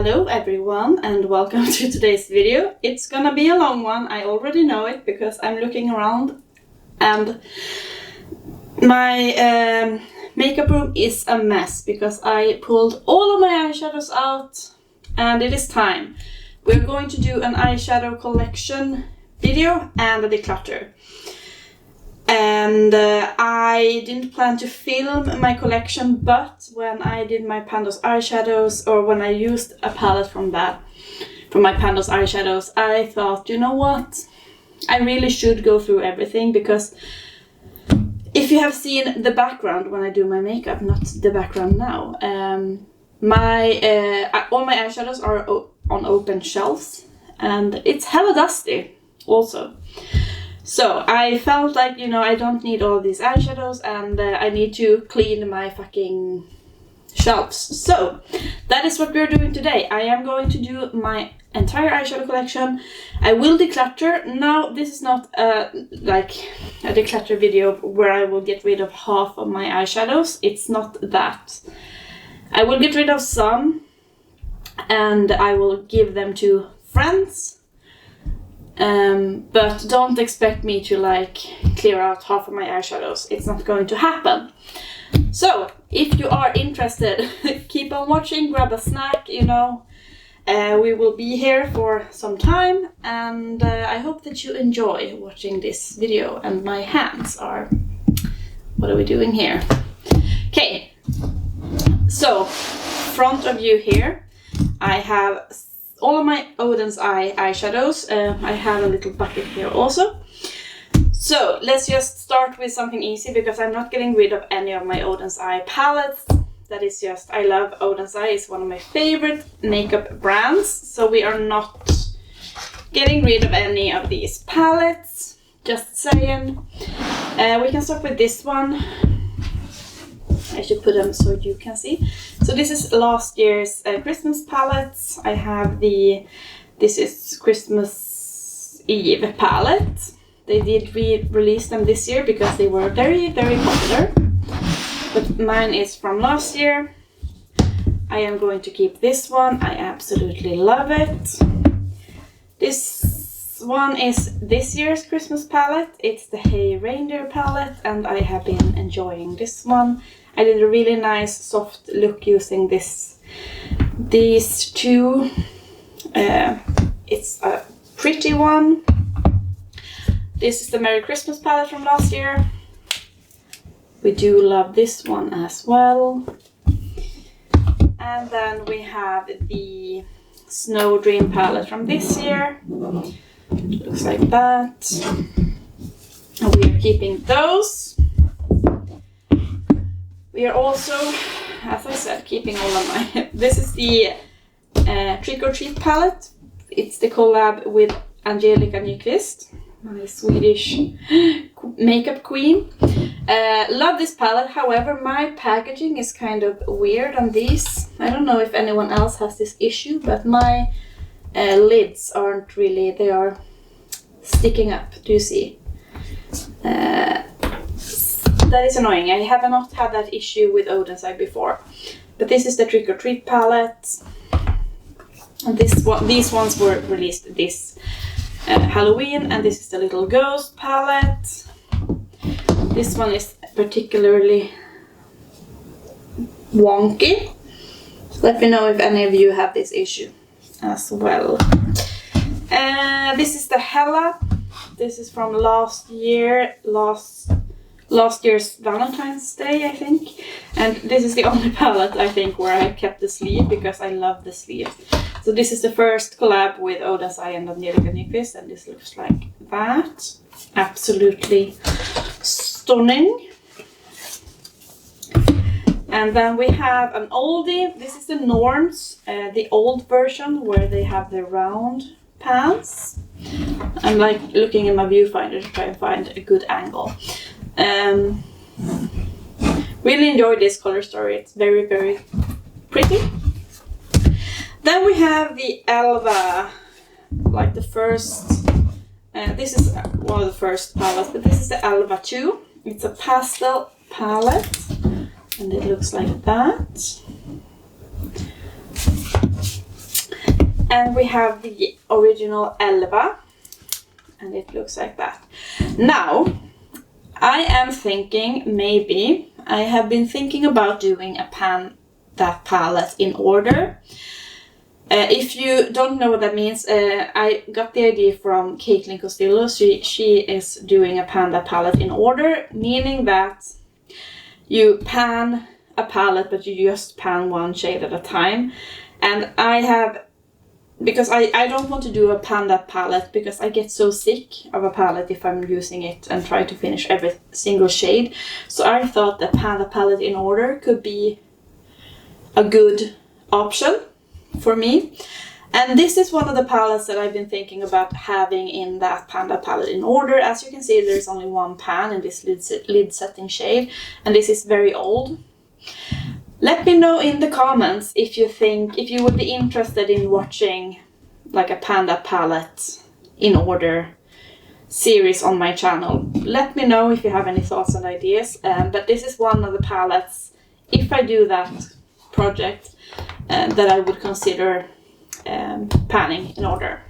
Hello everyone and welcome to today's video. It's gonna be a long one, I already know it because I'm looking around and my makeup room is a mess because I pulled all of my eyeshadows out and it is time. We're going to do an eyeshadow collection video and a declutter. And I didn't plan to film my collection, but when I did my Pandos eyeshadows, or when I used a palette from my Pandos eyeshadows, I thought, you know what? I really should go through everything, because if you have seen the background when I do my makeup, not the background now, all my eyeshadows are on open shelves, and it's hella dusty also. So I felt like, you know, I don't need all these eyeshadows and I need to clean my fucking shelves. So that is what we're doing today. I am going to do my entire eyeshadow collection. I will declutter. Now this is not like a declutter video where I will get rid of half of my eyeshadows. It's not that. I will get rid of some and I will give them to friends. But don't expect me to like clear out half of my eyeshadows. It's not going to happen. So if you are interested, keep on watching, grab a snack, you know. We will be here for some time and I hope that you enjoy watching this video. And my hands are... What are we doing here? Okay, so front of you here I have all of my Oden's eyeshadows. I have a little bucket here also. So let's just start with something easy because I'm not getting rid of any of my Oden's Eye palettes. That is just, I love Oden's Eye. It's one of my favorite makeup brands. So we are not getting rid of any of these palettes. Just saying. We can start with this one. I should put them so you can see. So this is last year's Christmas palettes. I have this is Christmas Eve palette. They did release them this year because they were very, very popular. But mine is from last year. I am going to keep this one. I absolutely love it. This one is this year's Christmas palette. It's the Hey Reindeer palette and I have been enjoying this one. I did a really nice soft look using these two. It's a pretty one. This is the Merry Christmas palette from last year. We do love this one as well. And then we have the Snow Dream palette from this year. It looks like that. And we are keeping those. We are also, as I said, keeping all of my... This is the Trick or Treat palette. It's the collab with Angelica Nyqvist, my Swedish makeup queen. Love this palette. However, my packaging is kind of weird on these. I don't know if anyone else has this issue, but my lids aren't really... They are sticking up. Do you see? That is annoying. I have not had that issue with Oden's Eye before. But this is the Trick or Treat palette. And these ones were released this Halloween. And this is the Little Ghost palette. This one is particularly wonky. Let me know if any of you have this issue as well. This is the Hella. This is from last year's Valentine's Day, I think. And this is the only palette, I think, where I kept the sleeve because I love the sleeve. So this is the first collab with Oden's Eye and Angelica Nyqvist, and this looks like that. Absolutely stunning. And then we have an oldie. This is the Norms, the old version where they have the round pants. I'm like looking in my viewfinder to try and find a good angle. Really enjoyed this color story. It's very, very pretty. Then we have the Elva, like the first, this is one of the first palettes, but this is the Elva 2. It's a pastel palette and it looks like that. And we have the original Elva, and it looks like that. Now, I am thinking maybe, I have been thinking about doing a Panda palette in order. If you don't know what that means, I got the idea from Kylies Cosmetics. She is doing a Panda palette in order, meaning that you pan a palette, but you just pan one shade at a time. And I have, because I don't want to do a Panda palette because I get so sick of a palette if I'm using it and try to finish every single shade. So I thought that Panda palette in order could be a good option for me. And this is one of the palettes that I've been thinking about having in that Panda palette in order. As you can see, there's only one pan in this lid setting shade, and this is very old. Let me know in the comments if you would be interested in watching like a Panda palette in order series on my channel. Let me know if you have any thoughts and ideas. But this is one of the palettes, if I do that project, that I would consider panning in order.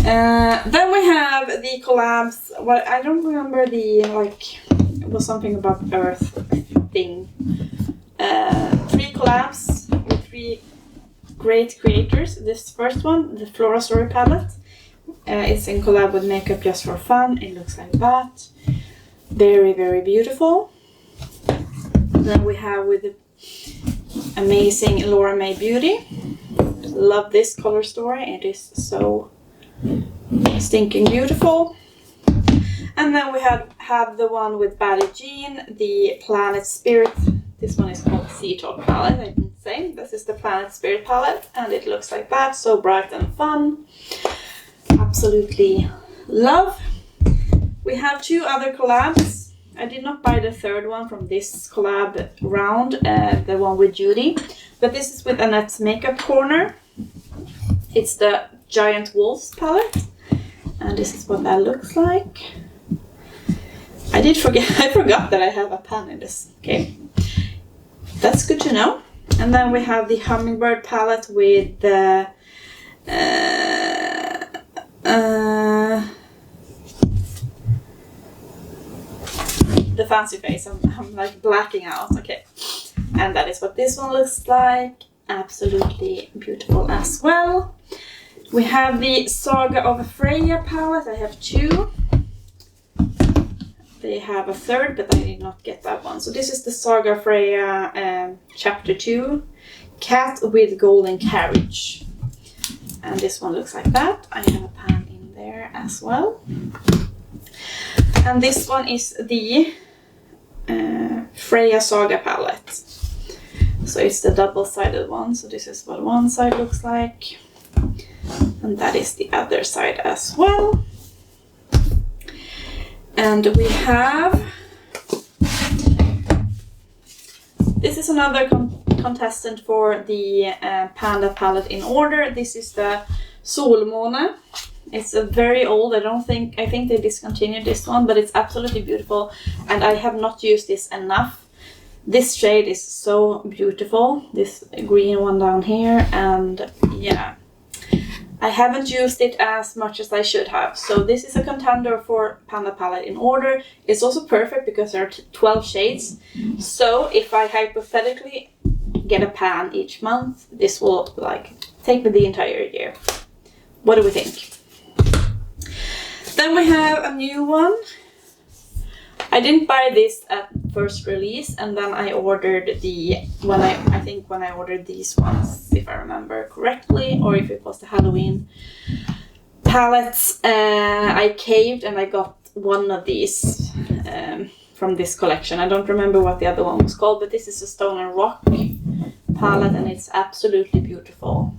Then we have the collabs. Well, I don't remember the, like, it was something about Earth thing. 3 collabs with 3 great creators. This first one, the Flora Story palette, it's in collab with Makeup Just for Fun. It looks like that. Very, very beautiful. Then we have with the amazing Laura May Beauty. Love this color story. It is so stinking beautiful. And then we have the one with Bally Jean, the Planet Spirit. This one is called Sea Talk palette, I didn't say. This is the Planet Spirit palette, and it looks like that. So bright and fun. Absolutely love. We have 2 other collabs. I did not buy the third one from this collab round, the one with Judy. But this is with Annette's Makeup Corner. It's the Giant Wolves palette. And this is what that looks like. I forgot that I have a pan in this. Okay. That's good to know. And then we have the Hummingbird palette with the fancy face. I'm like blacking out. Okay. And that is what this one looks like. Absolutely beautiful as well. We have the Saga of Freya palette. I have 2. They have a third, but I did not get that one. So this is the Saga Freya chapter 2, Cat with Golden Carriage. And this one looks like that. I have a pan in there as well. And this one is the Freya Saga palette. So it's the double-sided one. So this is what one side looks like. And that is the other side as well. And we have, this is another contestant for the Panda palette in order. This is the Solmåne. It's a very old, I think they discontinued this one, but it's absolutely beautiful. And I have not used this enough. This shade is so beautiful. This green one down here, and yeah. I haven't used it as much as I should have. So this is a contender for Panda palette in order. It's also perfect because there are 12 shades. So if I hypothetically get a pan each month, this will like take me the entire year. What do we think? Then we have a new one. I didn't buy this at first release, and then I ordered when I ordered these ones, if I remember correctly, or if it was the Halloween palettes, I caved and I got one of these from this collection. I don't remember what the other one was called, but this is a Stone and Rock palette, and it's absolutely beautiful.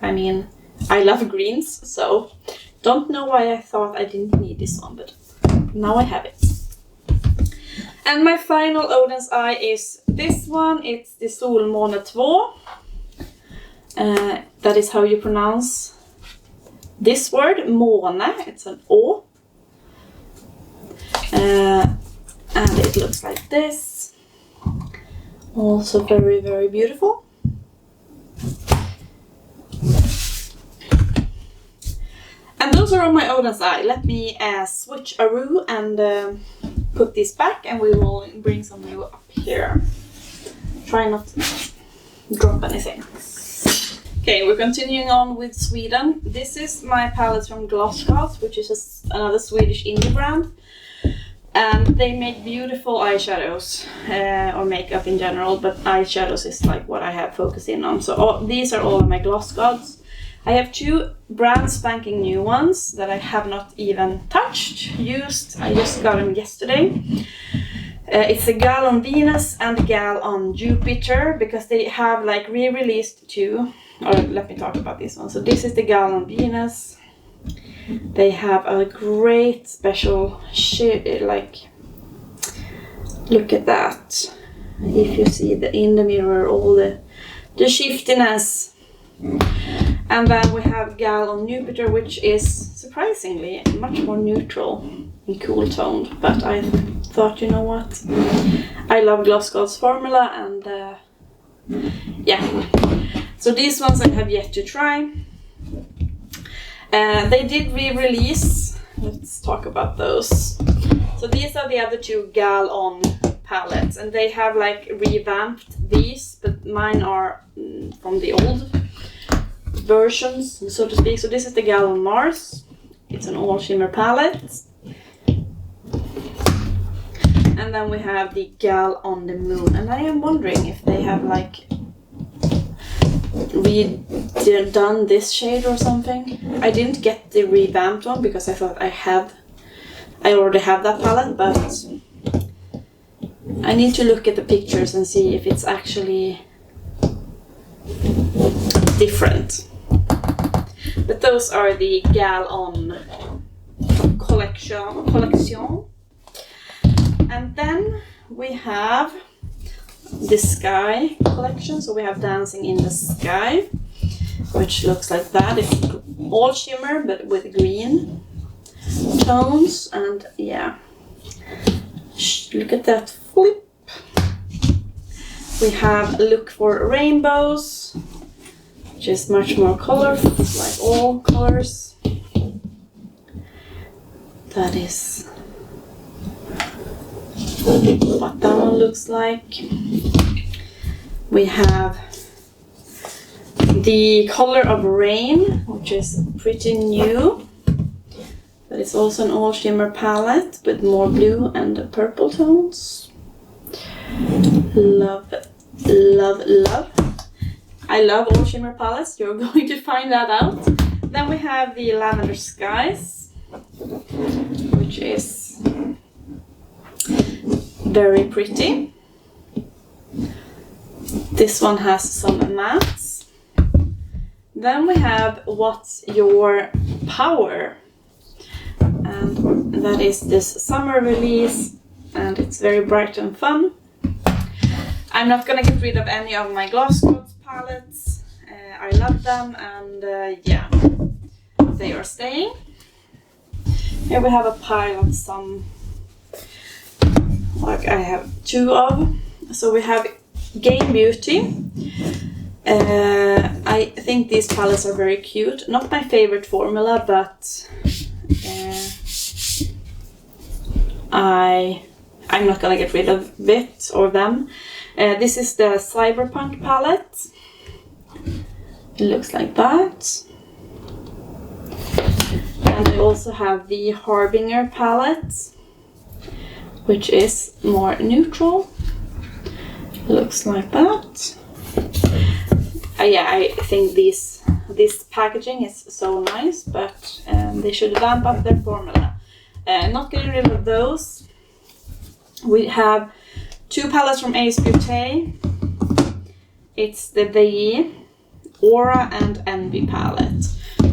I mean, I love greens, so don't know why I thought I didn't need this one, but now I have it. And my final Oden's Eye is this one. It's the Solmåne 2. That is how you pronounce this word, måne. It's an O. And it looks like this. Also very, very beautiful. And those are on my Oden's eye. Let me switch-aroo and put this back, and we will bring some blue up here. Try not to drop anything. Okay, we're continuing on with Sweden. This is my palette from Glosscast, which is another Swedish indie brand. And they make beautiful eyeshadows, or makeup in general, but eyeshadows is like what I have focused in on. So these are all of my Gloss Gods. I have 2 brand spanking new ones that I have not even used. I just got them yesterday. It's a Gal on Venus and a Gal on Jupiter, because they have like re-released 2. Or let me talk about this one. So this is the Gal on Venus. They have a great special shade, like, look at that. If you see in the mirror all the shiftiness. And then we have Gal on Jupiter, which is surprisingly much more neutral and cool toned. But I thought, you know what? I love Gloss Gods formula, and yeah. So these ones I have yet to try. They did re-release. Let's talk about those. So these are the other 2 Gal on palettes, and they have like revamped these, but mine are from the old versions, so to speak. So this is the Gal on Mars. It's an all shimmer palette. And then we have the Gal on the Moon, and I am wondering if they have like redone this shade or something. I didn't get the revamped one because I thought I already have that palette, but I need to look at the pictures and see if it's actually different. But those are the Gal on collection. And then we have the Sky collection. So we have Dancing in the Sky, which looks like that. It's all shimmer but with green tones, and yeah, look at that flip. We have Look for Rainbows, which is much more colorful, like all colors. That is what that one looks like. We have the Color of Rain, which is pretty new, but it's also an all shimmer palette with more blue and purple tones. Love, love, love. I love all shimmer palettes, you're going to find that out. Then we have the Lavender Skies, which is very pretty. This one has some mattes. Then we have What's Your Power, and that is this summer release, and it's very bright and fun. I'm not gonna get rid of any of my Gloss Gods palettes. I love them, and yeah, they are staying. Here we have a pile of some, like I have 2 of. So we have K Beauty. I think these palettes are very cute. Not my favorite formula, but I'm not gonna get rid of it or them. This is the Cyberpunk palette. It looks like that. And I also have the Harbinger palette, which is more neutral. It looks like that. Yeah, I think this packaging is so nice, but they should vamp up their formula. Not getting rid of those. We have 2 palettes from Ace Beauty. It's the Aura and Envy palette.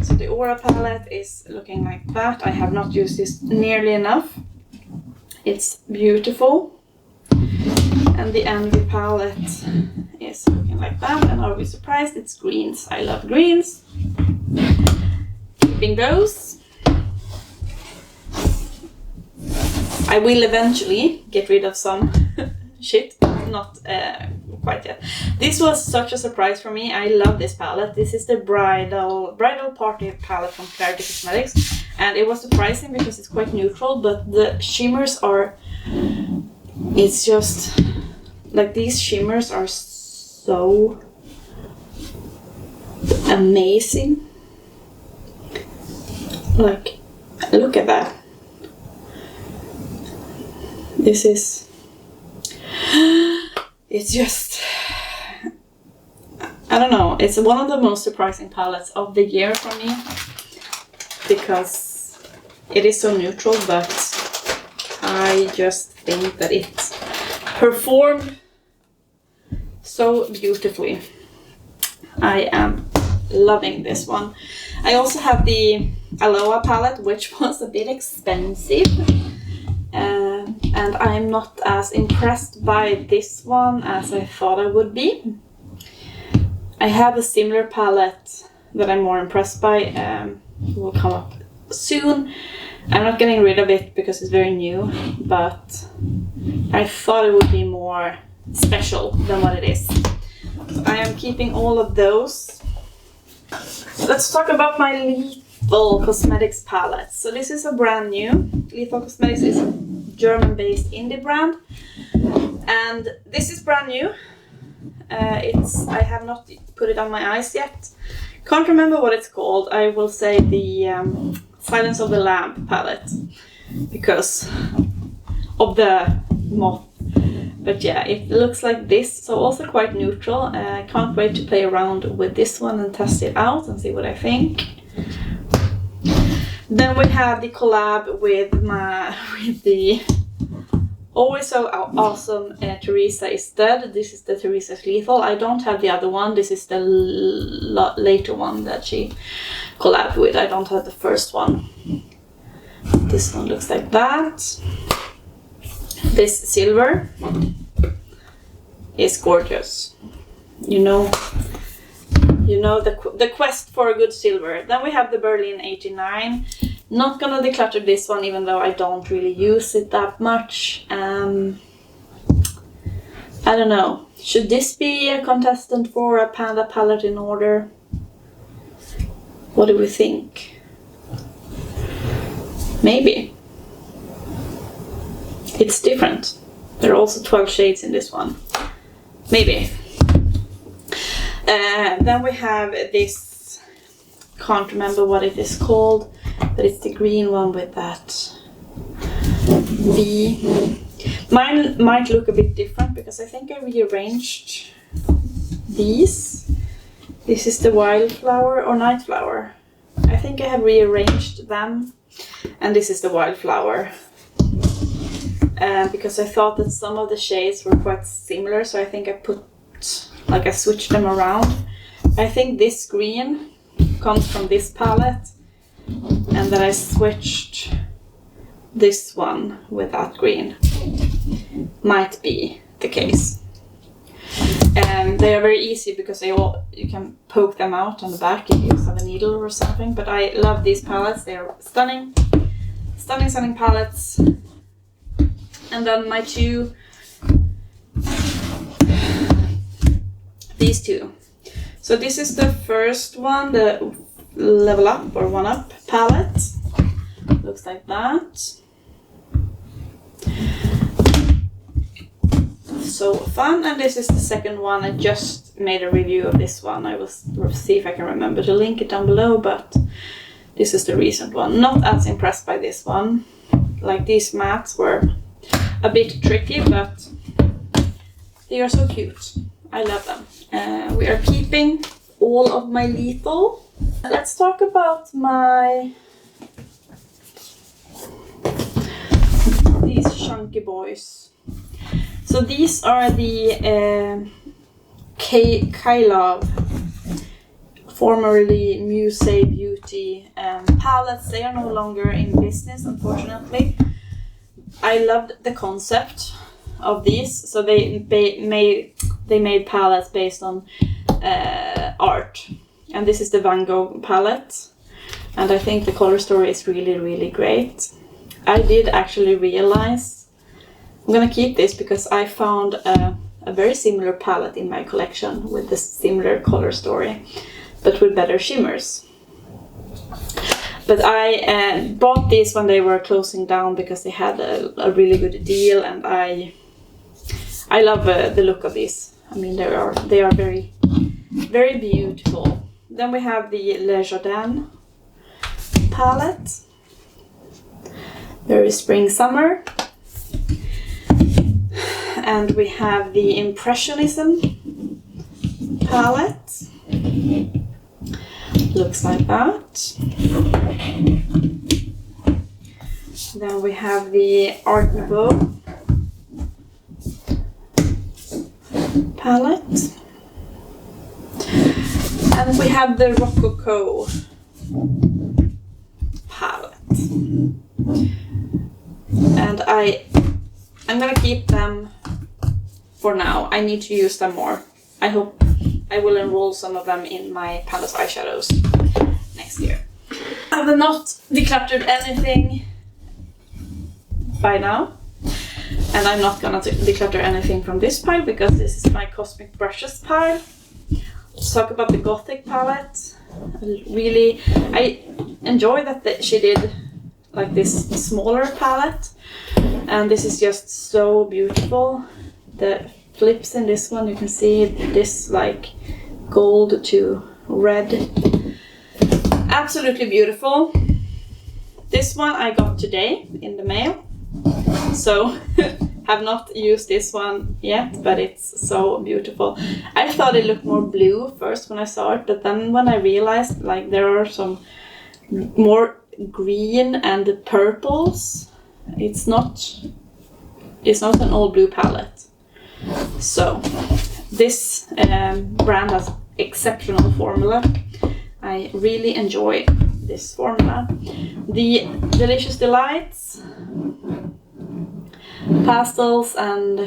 So the Aura palette is looking like that. I have not used this nearly enough. It's beautiful. And the Envy palette is looking like that. And are we surprised? It's greens. I love greens. Keeping those. I will eventually get rid of some shit. Not quite yet. This was such a surprise for me. I love this palette. This is the bridal party palette from Kylies Cosmetics, and it was surprising because it's quite neutral, but the shimmers are, it's just like, these shimmers are so amazing. Like, look at that. This is, it's just, I don't know, it's one of the most surprising palettes of the year for me, because it is so neutral, but I just think that it performed so beautifully. I am loving this one. I also have the Aloha palette, which was a bit expensive. And I'm not as impressed by this one as I thought I would be. I have a similar palette that I'm more impressed by. It will come up soon. I'm not getting rid of it because it's very new, but I thought it would be more special than what it is. So I am keeping all of those. Let's talk about my Lethal Cosmetics palette. So this is a brand new. Lethal Cosmetics is a German-based indie brand, and this is brand new. I have not put it on my eyes yet. Can't remember what it's called. I will say the Silence of the Lamb palette because of the moth. But yeah, it looks like this, so also quite neutral. I can't wait to play around with this one and test it out and see what I think. Then we have the collab with the always so awesome Teresa Is Dead. This is the Teresa's Lethal. I don't have the other one. This is the later one that she collabed with. I don't have the first one. This one looks like that. This silver is gorgeous. You know the quest for a good silver. Then we have the Berlin 89. Not gonna declutter this one, even though I don't really use it that much. I don't know. Should this be a contestant for a Panda palette in order? What do we think? Maybe. It's different. There are also 12 shades in this one. Maybe. Then we have this, can't remember what it is called, but it's the green one with that V. Mine might look a bit different because I think I rearranged these. This is the wildflower or night flower. I think I have rearranged them, and this is the wildflower. Because I thought that some of the shades were quite similar, so I think I switched them around. I think this green comes from this palette, and then I switched this one with that green. Might be the case. They are very easy because you can poke them out on the back if you have a needle or something. But I love these palettes. They are stunning, stunning palettes. And then my two, these two. So this is the first one, the Level Up or One Up palette. Looks like that. So fun. And this is the second one. I just made a review of this one. I will see if I can remember to link it down below, but this is the recent one. Not as impressed by this one. Like, these mattes were a bit tricky, but they are so cute. I love them. We are keeping all of my Lethal. Let's talk about these chunky boys. So these are the Kylies, formerly Muse Beauty palettes. They are no longer in business, unfortunately. I loved the concept of these. So they made palettes based on art, and this is the Van Gogh palette, and I think the color story is really, really great. I did actually realize I'm gonna keep this because I found a a very similar palette in my collection with a similar color story, but with better shimmers. But I bought these when they were closing down because they had a really good deal, and I love the look of these. I mean, they are very, very beautiful. Then we have the Le Jardin palette, very spring summer, and we have the Impressionism palette. Looks like that. Then we have the Art Nouveau palette. And we have the Rococo palette. And I'm gonna keep them for now. I need to use them more. I hope I will enroll some of them in my Palace eyeshadows next year. I have not decluttered anything by now. And I'm not gonna declutter anything from this pile because this is my Cosmic Brushes pile. Let's talk about the Gothic palette. Really, I enjoy that she did like this smaller palette. And this is just so beautiful. The flips in this one, you can see this like gold to red. Absolutely beautiful. This one I got today in the mail. So have not used this one yet, but it's so beautiful. I thought it looked more blue first when I saw it, but then when I realized like there are some more green and purples, it's not an all blue palette. So this brand has exceptional formula. I really enjoy this formula. The Delicious Delights pastels and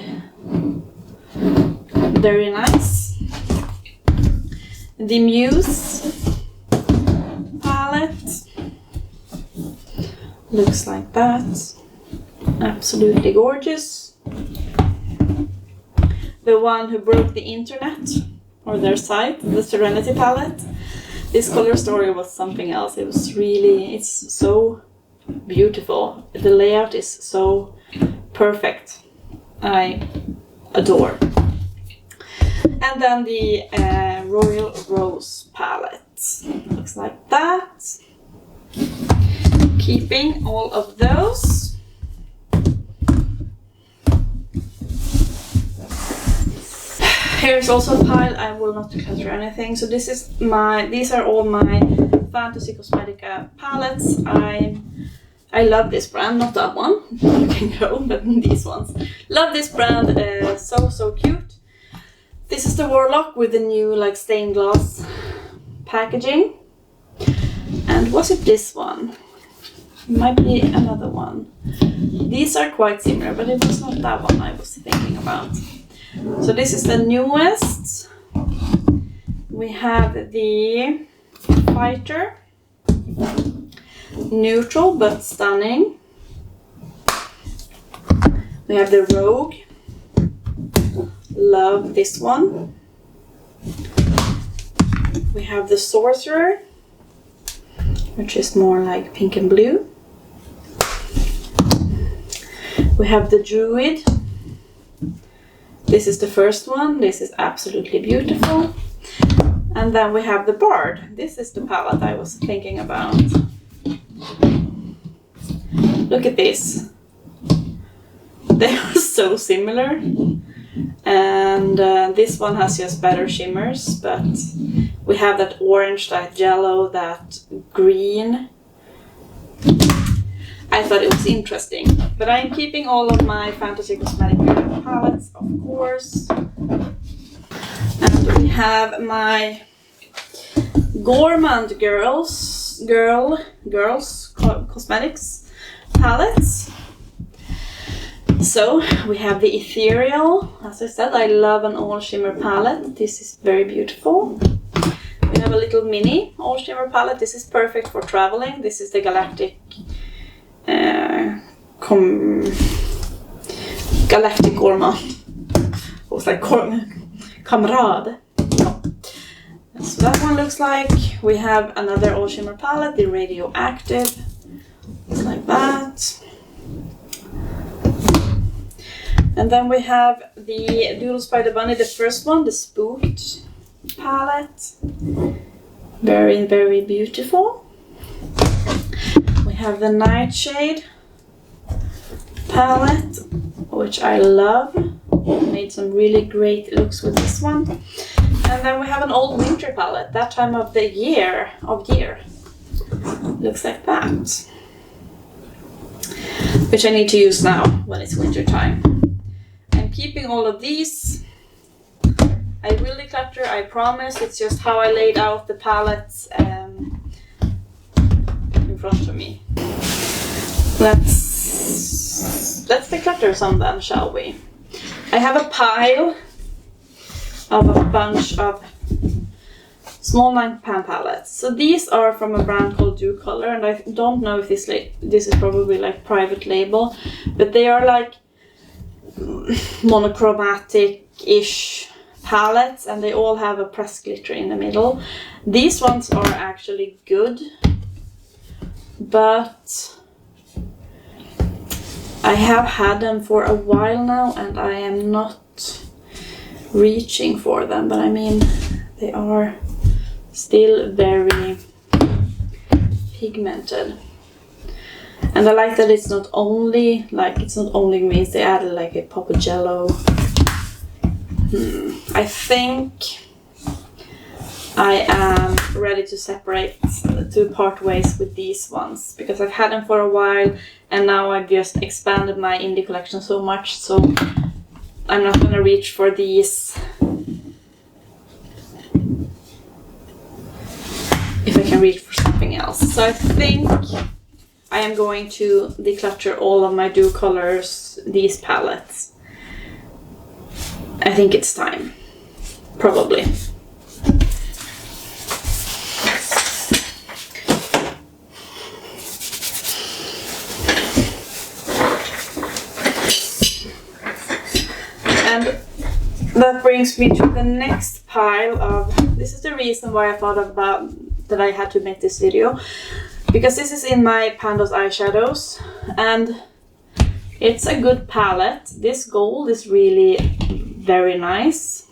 very nice. The Muse palette looks like that. Absolutely gorgeous. The one who broke the internet, or their site, the Serenity palette. This color story was something else. It's so beautiful. The layout is so perfect. I adore. And then the Royal Rose palette. Looks like that. Keeping all of those. Here's also a pile. I will not declutter anything. So these are all my Fantasy Cosmetica palettes. I love this brand, not that one, you can go, but these ones. Love this brand, so cute. This is the Warlock with the new like stained glass packaging. And was it this one? It might be another one. These are quite similar, but it was not that one I was thinking about. So this is the newest. We have the Fighter. Neutral but stunning. We have the Rogue. Love this one. We have the Sorcerer, which is more like pink and blue. We have the Druid. This is the first one. This is absolutely beautiful. And then we have the Bard. This is the palette I was thinking about. Look at this. They are so similar. And this one has just better shimmers, but we have that orange, that yellow, that green. I thought it was interesting. But I'm keeping all of my Fantasy Cosmetica palettes, of course. And we have my Gourmand Girls Cosmetics palettes. So we have the Ethereal. As I said, I love an all shimmer palette. This is very beautiful. We have a little mini all shimmer palette. This is perfect for traveling. This is the Galactic Gourmand. I was looks like Kamrad. No. So that one looks like. We have another all shimmer palette, the Radioactive. Looks like that. And then we have the Doodles by the Bunny, the first one, the Spooked palette. Very, very beautiful. We have the Nightshade palette, which I love. Made some really great looks with this one. And then we have an old winter palette, that time of the year. Looks like that. Which I need to use now when it's winter time. I'm keeping all of these. I will declutter, I promise. It's just how I laid out the palettes in front of me. Let's declutter some then, shall we? I have a pile of a bunch of small 9-pan palettes. So these are from a brand called Declutter, and I don't know if this is probably like private label, but they are like monochromatic-ish palettes, and they all have a pressed glitter in the middle. These ones are actually good, but I have had them for a while now and I am not reaching for them, but I mean, they are still very pigmented. And I like that it's not only means they added like a pop of jello. I think I am ready to part ways with these ones because I've had them for a while and now I've just expanded my indie collection so much, so I'm not gonna reach for these if I can reach for something else. So I think I am going to declutter all of my Do Colors, these palettes. I think it's time. Probably. And that brings me to the next pile of... This is the reason why I thought about that I had to make this video. Because this is in my Pandos eyeshadows. And it's a good palette. This gold is really very nice.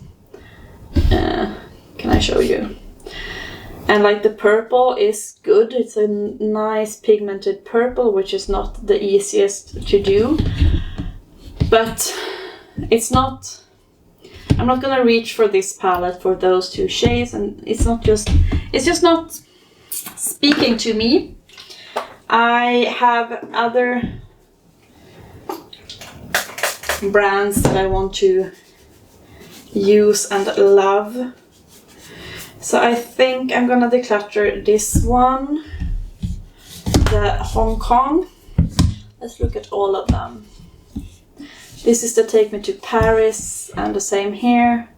Can I show you? And like the purple is good. It's a nice pigmented purple, which is not the easiest to do. But it's not... I'm not gonna reach for this palette for those two shades, and it's just not speaking to me. I have other brands that I want to use and love. So I think I'm gonna declutter this one, the Hong Kong. Let's look at all of them. This is the Take Me to Paris, and the same here.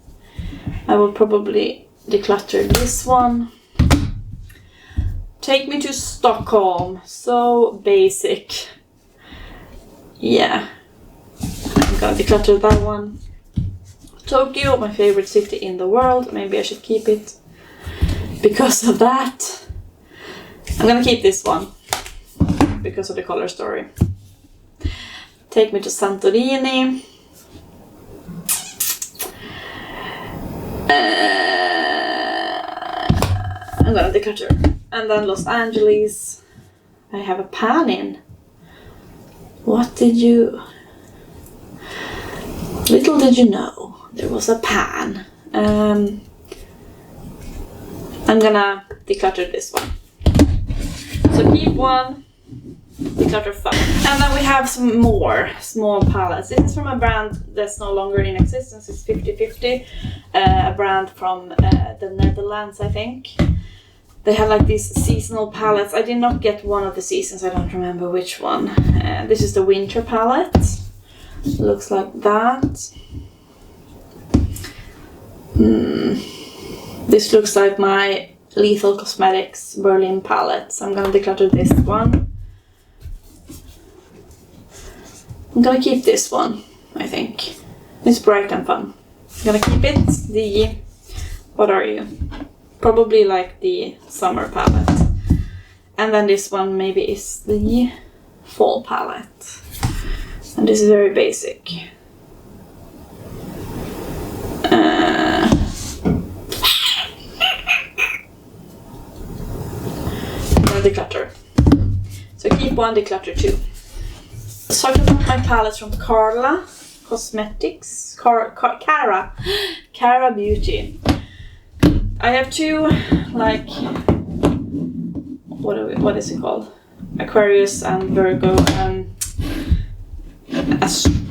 I will probably declutter this one. Take Me to Stockholm, so basic. Yeah, I'm gonna declutter that one. Tokyo, my favorite city in the world. Maybe I should keep it because of that. I'm gonna keep this one because of the color story. Take Me to Santorini. I'm gonna declutter. And then Los Angeles. I have a pan in. What did you... Little did you know, there was a pan. I'm gonna declutter this one. So keep one, declutter 5. And then we have some more small palettes. This is from a brand that's no longer in existence. It's 50/50, a brand from the Netherlands, I think. They have like these seasonal palettes. I did not get one of the seasons, I don't remember which one. This is the winter palette. Looks like that. This looks like my Lethal Cosmetics Berlin palette. So I'm gonna declutter this one. I'm gonna keep this one, I think. It's bright and fun. gonna keep it. The, what are you? Probably like the summer palette. And then this one maybe is the fall palette. And this is very basic. Declutter. So keep one, declutter two. So talking about my palettes from Kylies Cosmetics, Kara Beauty. I have two, like, what is it called? Aquarius and Virgo and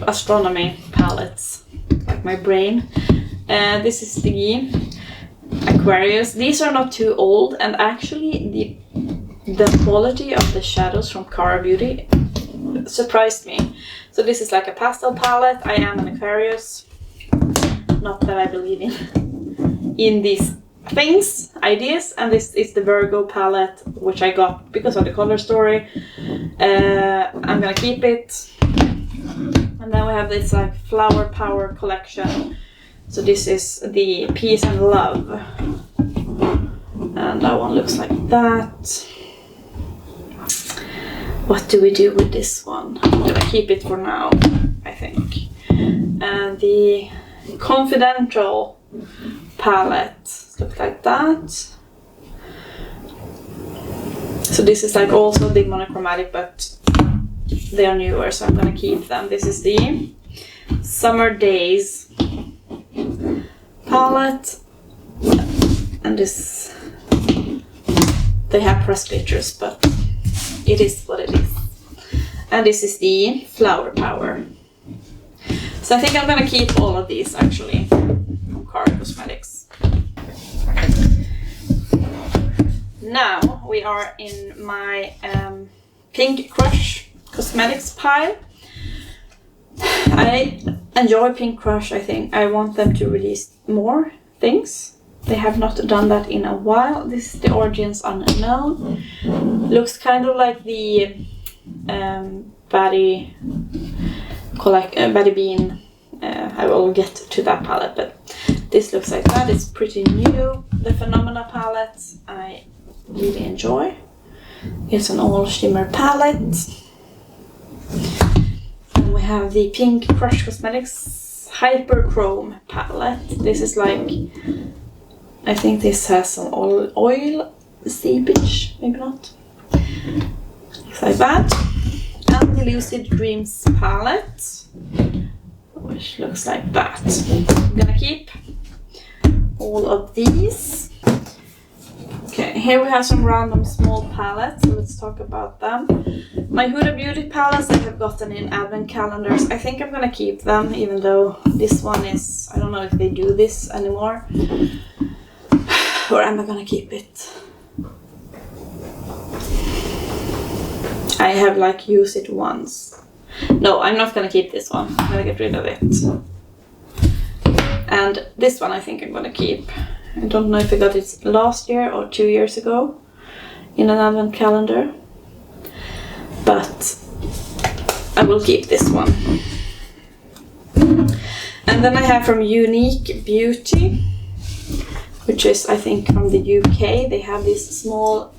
astronomy palettes, like my brain. This is the Aquarius. These are not too old, and actually the quality of the shadows from Kara Beauty surprised me. So this is like a pastel palette. I am an Aquarius. Not that I believe in these things, ideas, and this is the Virgo palette, which I got because of the color story. I'm gonna keep it. And then we have this like Flower Power collection. So this is the Peace and Love. And that one looks like that. What do we do with this one? I'm gonna keep it for now, I think. And the Confidential palette looks like that. So this is like also the monochromatic, but they are newer, so I'm gonna keep them. This is the Summer Days palette, and this, they have pressed glitters, but it is what it is. And this is the Flower Power. So I think I'm gonna keep all of these actually from Kylies Cosmetics. Now we are in my Pink Crush Cosmetics pile. I enjoy Pink Crush, I think. I want them to release more things. They have not done that in a while. This is the Origins Unknown. Looks kind of like the Batty Bean. I will get to that palette, but this looks like that. It's pretty new. The Phenomena palette I really enjoy. It's an all shimmer palette. And we have the Pink Crush Cosmetics Hyper Chrome palette. This is like, I think this has some oil seepage, maybe not. Looks like that. And the Lucid Dreams palette, which looks like that. I'm gonna keep all of these. Okay, here we have some random small palettes, so let's talk about them. My Huda Beauty palettes I have gotten in advent calendars. I think I'm gonna keep them, even though this one is, I don't know if they do this anymore. Or am I gonna keep it? I have like used it once. No, I'm not gonna keep this one. I'm gonna get rid of it. And this one I think I'm gonna keep. I don't know if I got it last year or 2 years ago in an advent calendar. But I will keep this one. And then I have from Unearthly Beauty, which is I think from the UK. They have these small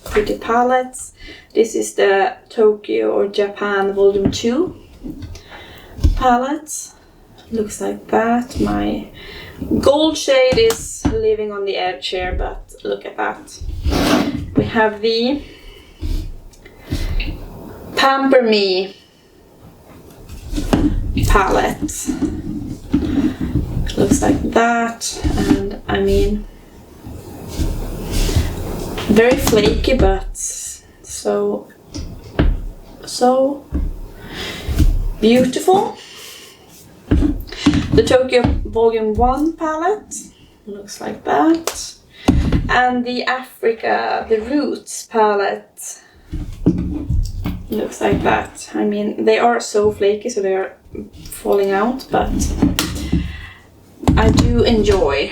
pretty palettes. This is the Tokyo or Japan Volume 2 palette. Looks like that. My gold shade is living on the edge here, but look at that. We have the Pamper Me palette. Looks like that, and I mean, very flaky, but so beautiful. The Tokyo Volume 1 palette looks like that. And the Africa, the Roots palette looks like that. I mean, they are so flaky, so they are falling out, but I do enjoy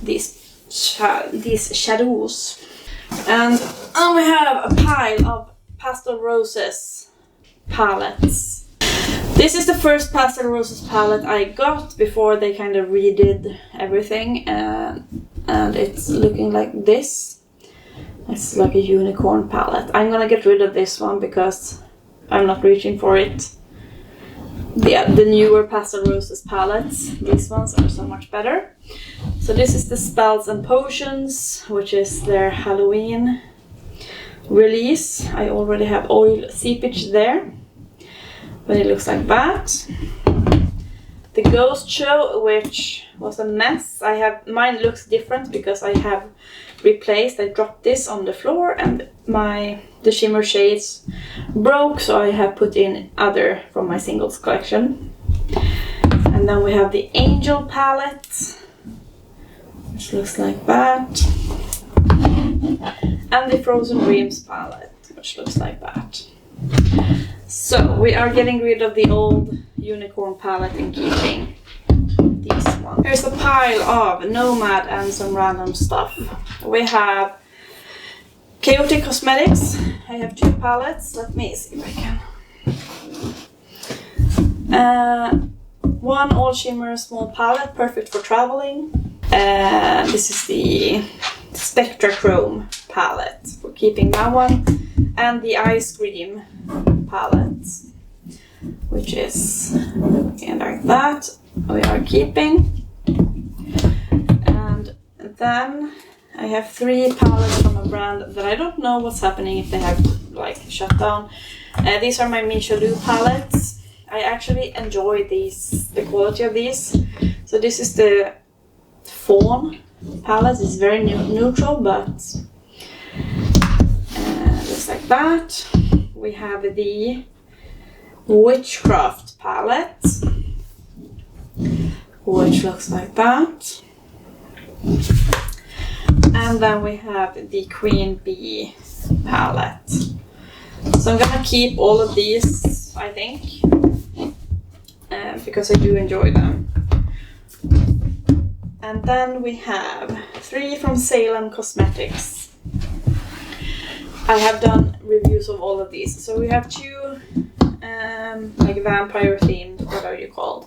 these shadows. And we have a pile of Pastel Roses palettes. This is the first Pastel Roses palette I got before they kind of redid everything, and it's looking like this. It's like a unicorn palette. I'm gonna get rid of this one because I'm not reaching for it. The newer Pastel Roses palettes, these ones are so much better. So this is the Spells and Potions, which is their Halloween release. I already have oil seepage there, but it looks like that. The Ghost Show, which was a mess. Mine looks different because I have replaced. I dropped this on the floor and the shimmer shades broke, so I have put in other from my singles collection. And then we have the Angel palette, which looks like that. And the Frozen Dreams palette, which looks like that. So we are getting rid of the old unicorn palette and keeping these ones. Here's a pile of Nomad and some random stuff. We have Kylies Cosmetics. I have 2 palettes. Let me see if I can. One all shimmer small palette, perfect for traveling. This is the Spectra Chrome palette. We're keeping that one. And the Ice Cream palette, which is looking like that, we are keeping. And then I have 3 palettes from a brand that I don't know what's happening, if they have like shut down. These are my Michelou palettes. I actually enjoy the quality of these. So this is the Fawn palette. It's very neutral, but looks like that. We have the Witchcraft palette, which looks like that. And then we have the Queen Bee palette. So I'm gonna keep all of these, I think, because I do enjoy them. And then we have 3 from Salem Cosmetics. I have done reviews of all of these. So we have 2 like vampire themed, what are you called?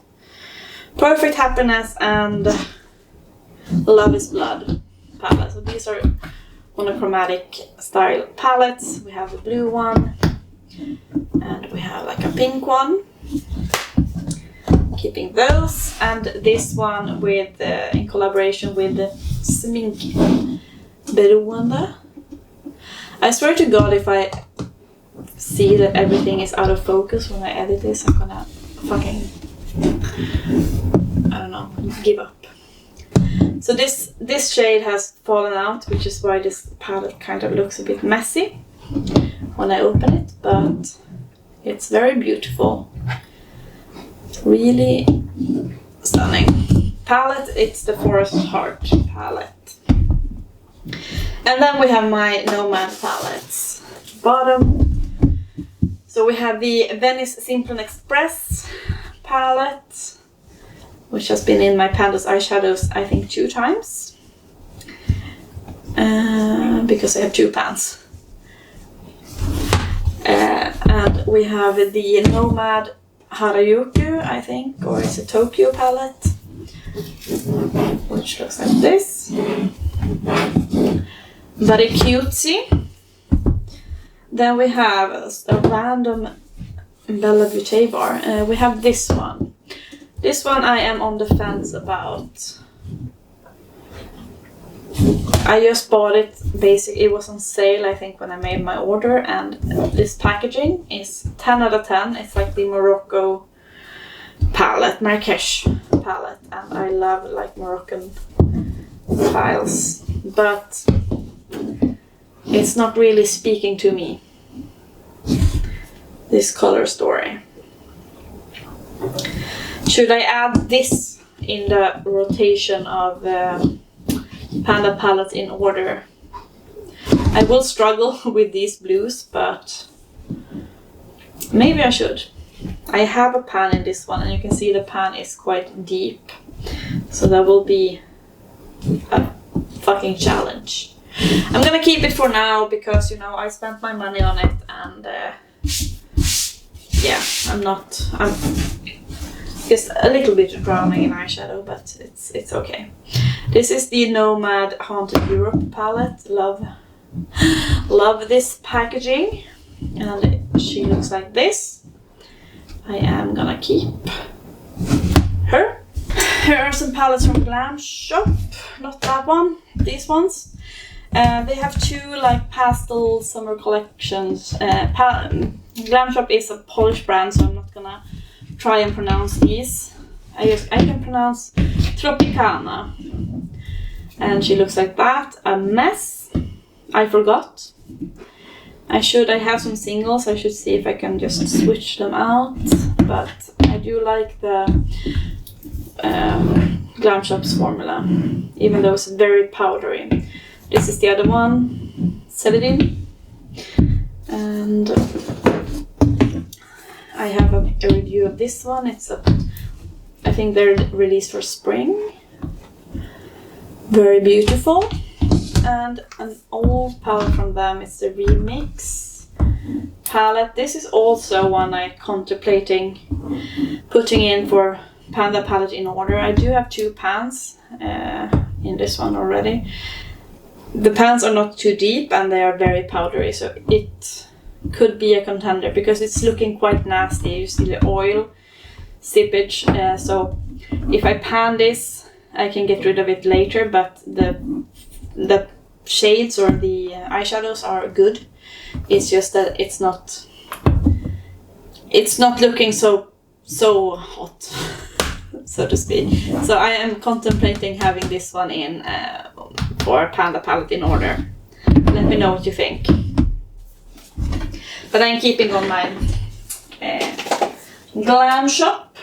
Perfect Happiness and Love is Blood palettes. So these are monochromatic style palettes. We have a blue one and we have like a pink one. Keeping those, and this one with in collaboration with Smink Beroende. I swear to God, if I see that everything is out of focus when I edit this, I'm gonna fucking, I don't know, give up. So this shade has fallen out, which is why this palette kind of looks a bit messy when I open it, but it's very beautiful. Really stunning palette. It's the Forest Heart palette. And then we have my Nomad palettes. Bottom. So we have the Venice Simple Express palette, which has been in my Pandas eyeshadows, I think 2 times. Because I have 2 pans. And we have the Nomad Harajuku, I think, or it's a Tokyo palette, which looks like this. Very cutesy. Then we have a random Bella Beauté bar. We have this one. This one I am on the fence about. I just bought it, basically it was on sale I think when I made my order, and this packaging is 10 out of 10. It's like the Morocco palette, Marrakesh palette, and I love like Moroccan tiles, but it's not really speaking to me, this color story. Should I add this in the rotation of Panda palettes in order? I will struggle with these blues, but maybe I should. I have a pan in this one, and you can see the pan is quite deep, so that will be a fucking challenge. I'm gonna keep it for now because, you know, I spent my money on it, and yeah. I'm just a little bit drowning in eyeshadow, but it's okay. This is the Nomad Haunted Europe palette. Love this packaging, and she looks like this. I am gonna keep her. Here are some palettes from Glam Shop, not that one, these ones. They have two like pastel summer collections. Glam Shop is a Polish brand, so I'm not gonna try and pronounce these. I can pronounce Tropicana. And she looks like that. A mess. I forgot. I have some singles. I should see if I can just switch them out. But I do like the Glam Shop's formula, even though it's very powdery. This is the other one, Celadine. And I have a review of this one. I think they're released for spring. Very beautiful. And an old palette from them is the Remix palette. This is also one I'm contemplating putting in for Panda palette in order. I do have two pans in this one already. The pans are not too deep and they are very powdery, so it could be a contender because it's looking quite nasty. You see the oil seepage, so if I pan this I can get rid of it later, but the shades or the eyeshadows are good. It's just that it's not looking so hot, so to speak. So I am contemplating having this one in for Panda palette in order. Let me know what you think. But I'm keeping on my Glam Shop.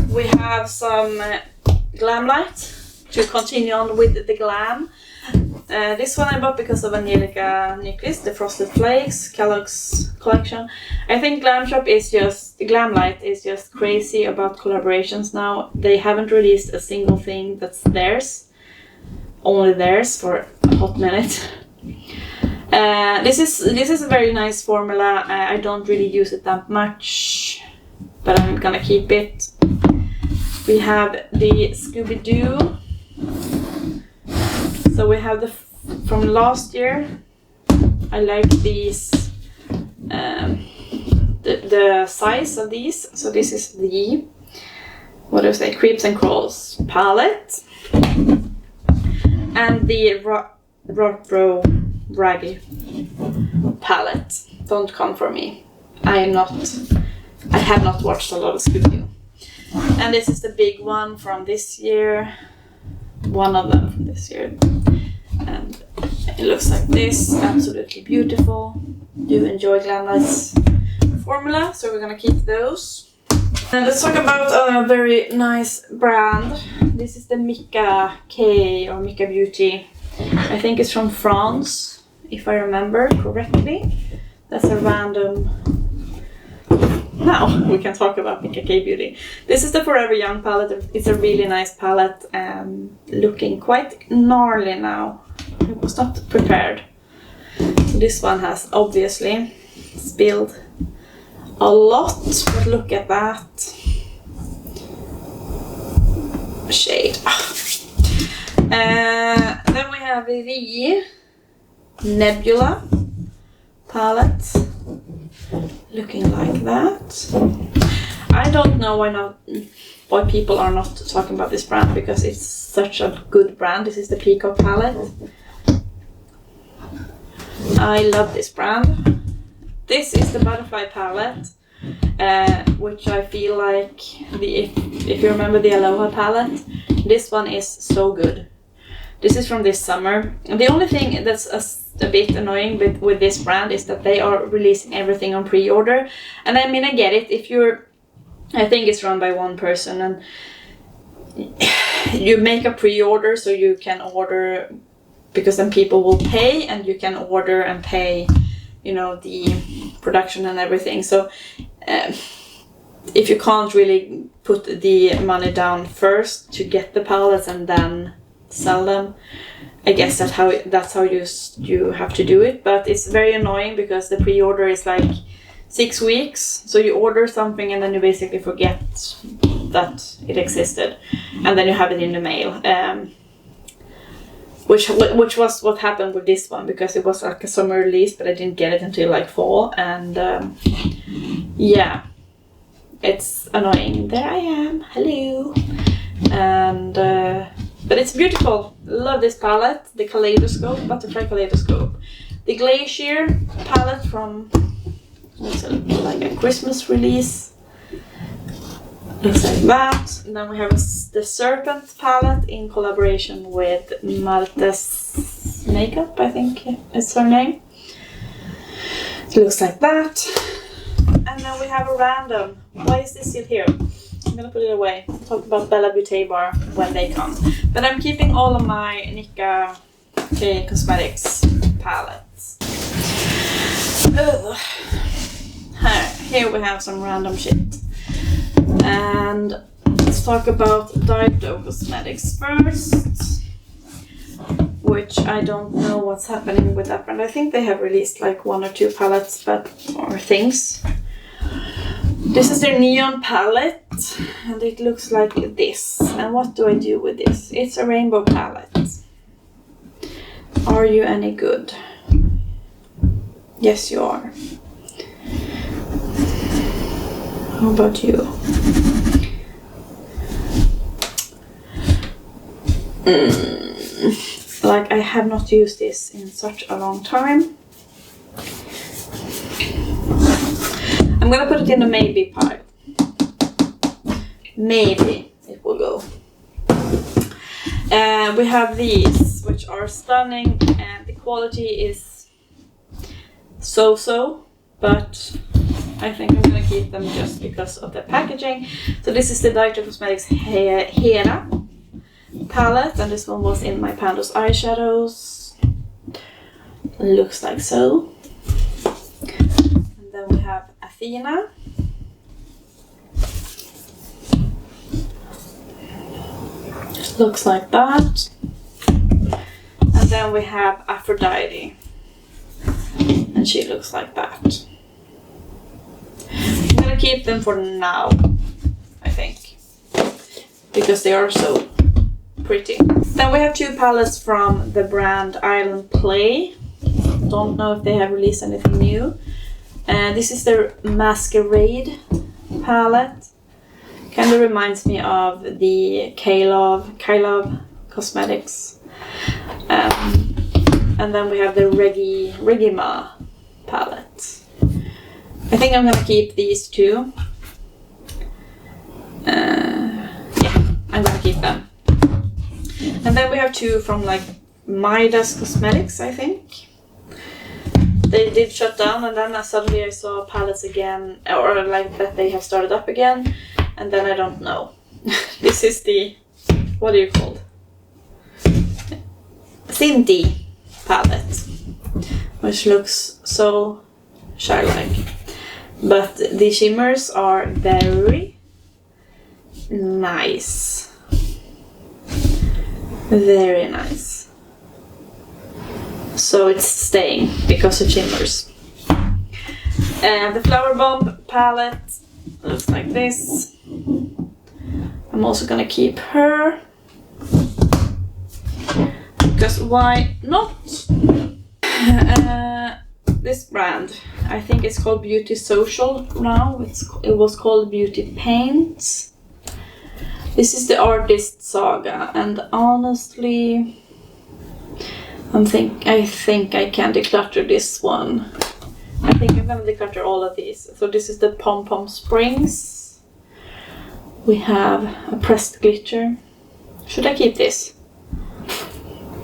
We have some Glamlite to continue on with the glam. This one I bought because of Angelica Nyquist, the Frosted Flakes, Kellogg's collection. I think Glamlite is just crazy about collaborations now. They haven't released a single thing that's theirs, only theirs for a hot minute. This is a very nice formula. I don't really use it that much, but I'm gonna keep it. We have the Scooby-Doo. So we have from last year. I like these, the size of these. So this is the, what do I say, Creeps and Crawls palette. And the Retro Raggy palette. Don't come for me. I have not watched a lot of Scooby-Doo. And this is the big one from this year. One of them from this year. And it looks like this. Absolutely beautiful. Do enjoy Glamlite's formula, so we're gonna keep those. And let's talk about a very nice brand. This is the Nika K or Nika Beauty. I think it's from France, if I remember correctly. That's a random. Now we can talk about Nika K Beauty. This is the Forever Young palette. It's a really nice palette, looking quite gnarly now. I was not prepared. So this one has obviously spilled a lot, but look at that shade. Then we have the Nebula palette, looking like that. I don't know why people are not talking about this brand, because it's such a good brand. This is the Peacock palette. I love this brand. This is the Butterfly palette, which I feel like if you remember the Aloha palette, this one is so good. This is from this summer. And the only thing that's a bit annoying with this brand is that they are releasing everything on pre-order. And I mean, I get it. I think it's run by one person, and you make a pre-order so you can order, because then people will pay, and you can order and pay, the production and everything. So if you can't really put the money down first to get the palettes and then sell them, I guess that's how you have to do it. But it's very annoying because the pre-order is like 6 weeks. So you order something and then you basically forget that it existed, and then you have it in the mail. Which was what happened with this one, because it was like a summer release, but I didn't get it until like fall, and yeah, it's annoying. There I am, hello, and but it's beautiful. Love this palette, the Kaleidoscope, Butterfly Kaleidoscope, the Glacier palette from, it's like a Christmas release. Looks like that. And then we have the Serpent palette in collaboration with Marte's Makeup, I think is her name. It looks like that. And then we have a random. Why is this still here? I'm gonna put it away. I'll talk about Bella Beauty Bar when they come. But I'm keeping all of my Nika K Cosmetics palettes. Ugh. Here we have some random shit. And let's talk about Declutter Cosmetics first, which I don't know what's happening with that brand. I think they have released like 1 or 2 palettes, or things. This is their neon palette, and it looks like this. And what do I do with this? It's a rainbow palette. Are you any good? Yes, you are. How about you? Like, I have not used this in such a long time. I'm gonna put it in the maybe pile. Maybe it will go. We have these, which are stunning, and the quality is so-so, but I think I'm gonna keep them just because of the packaging. So this is the Declutter Cosmetics Hera palette, and this one was in my Pandos eyeshadows. Looks like so. And then we have Athena. Looks like that. And then we have Aphrodite, and she looks like that. I'm gonna keep them for now, I think, because they are so pretty. Then we have 2 palettes from the brand Island Play. Don't know if they have released anything new. This is their Masquerade palette. Kind of reminds me of the Kylies Cosmetics. And then we have the Regima palette. I think I'm gonna keep these 2. Yeah, I'm gonna keep them. And then we have 2 from like Midas Cosmetics, I think. They did shut down, and then suddenly I saw palettes again, or like that they have started up again, and then I don't know. This is the, what are you called? Cindy palette, which looks so shy-like. But the shimmers are very nice. Very nice. So it's staying because of shimmers. And the Flower Bomb palette looks like this. I'm also gonna keep her, because why not? This brand, I think it's called Beauty Social now. It was called Beauty Paint. This is the Artist Saga, and honestly, I think I can declutter this one. I think I'm gonna declutter all of these. So this is the Pom Pom Springs. We have a pressed glitter. Should I keep this?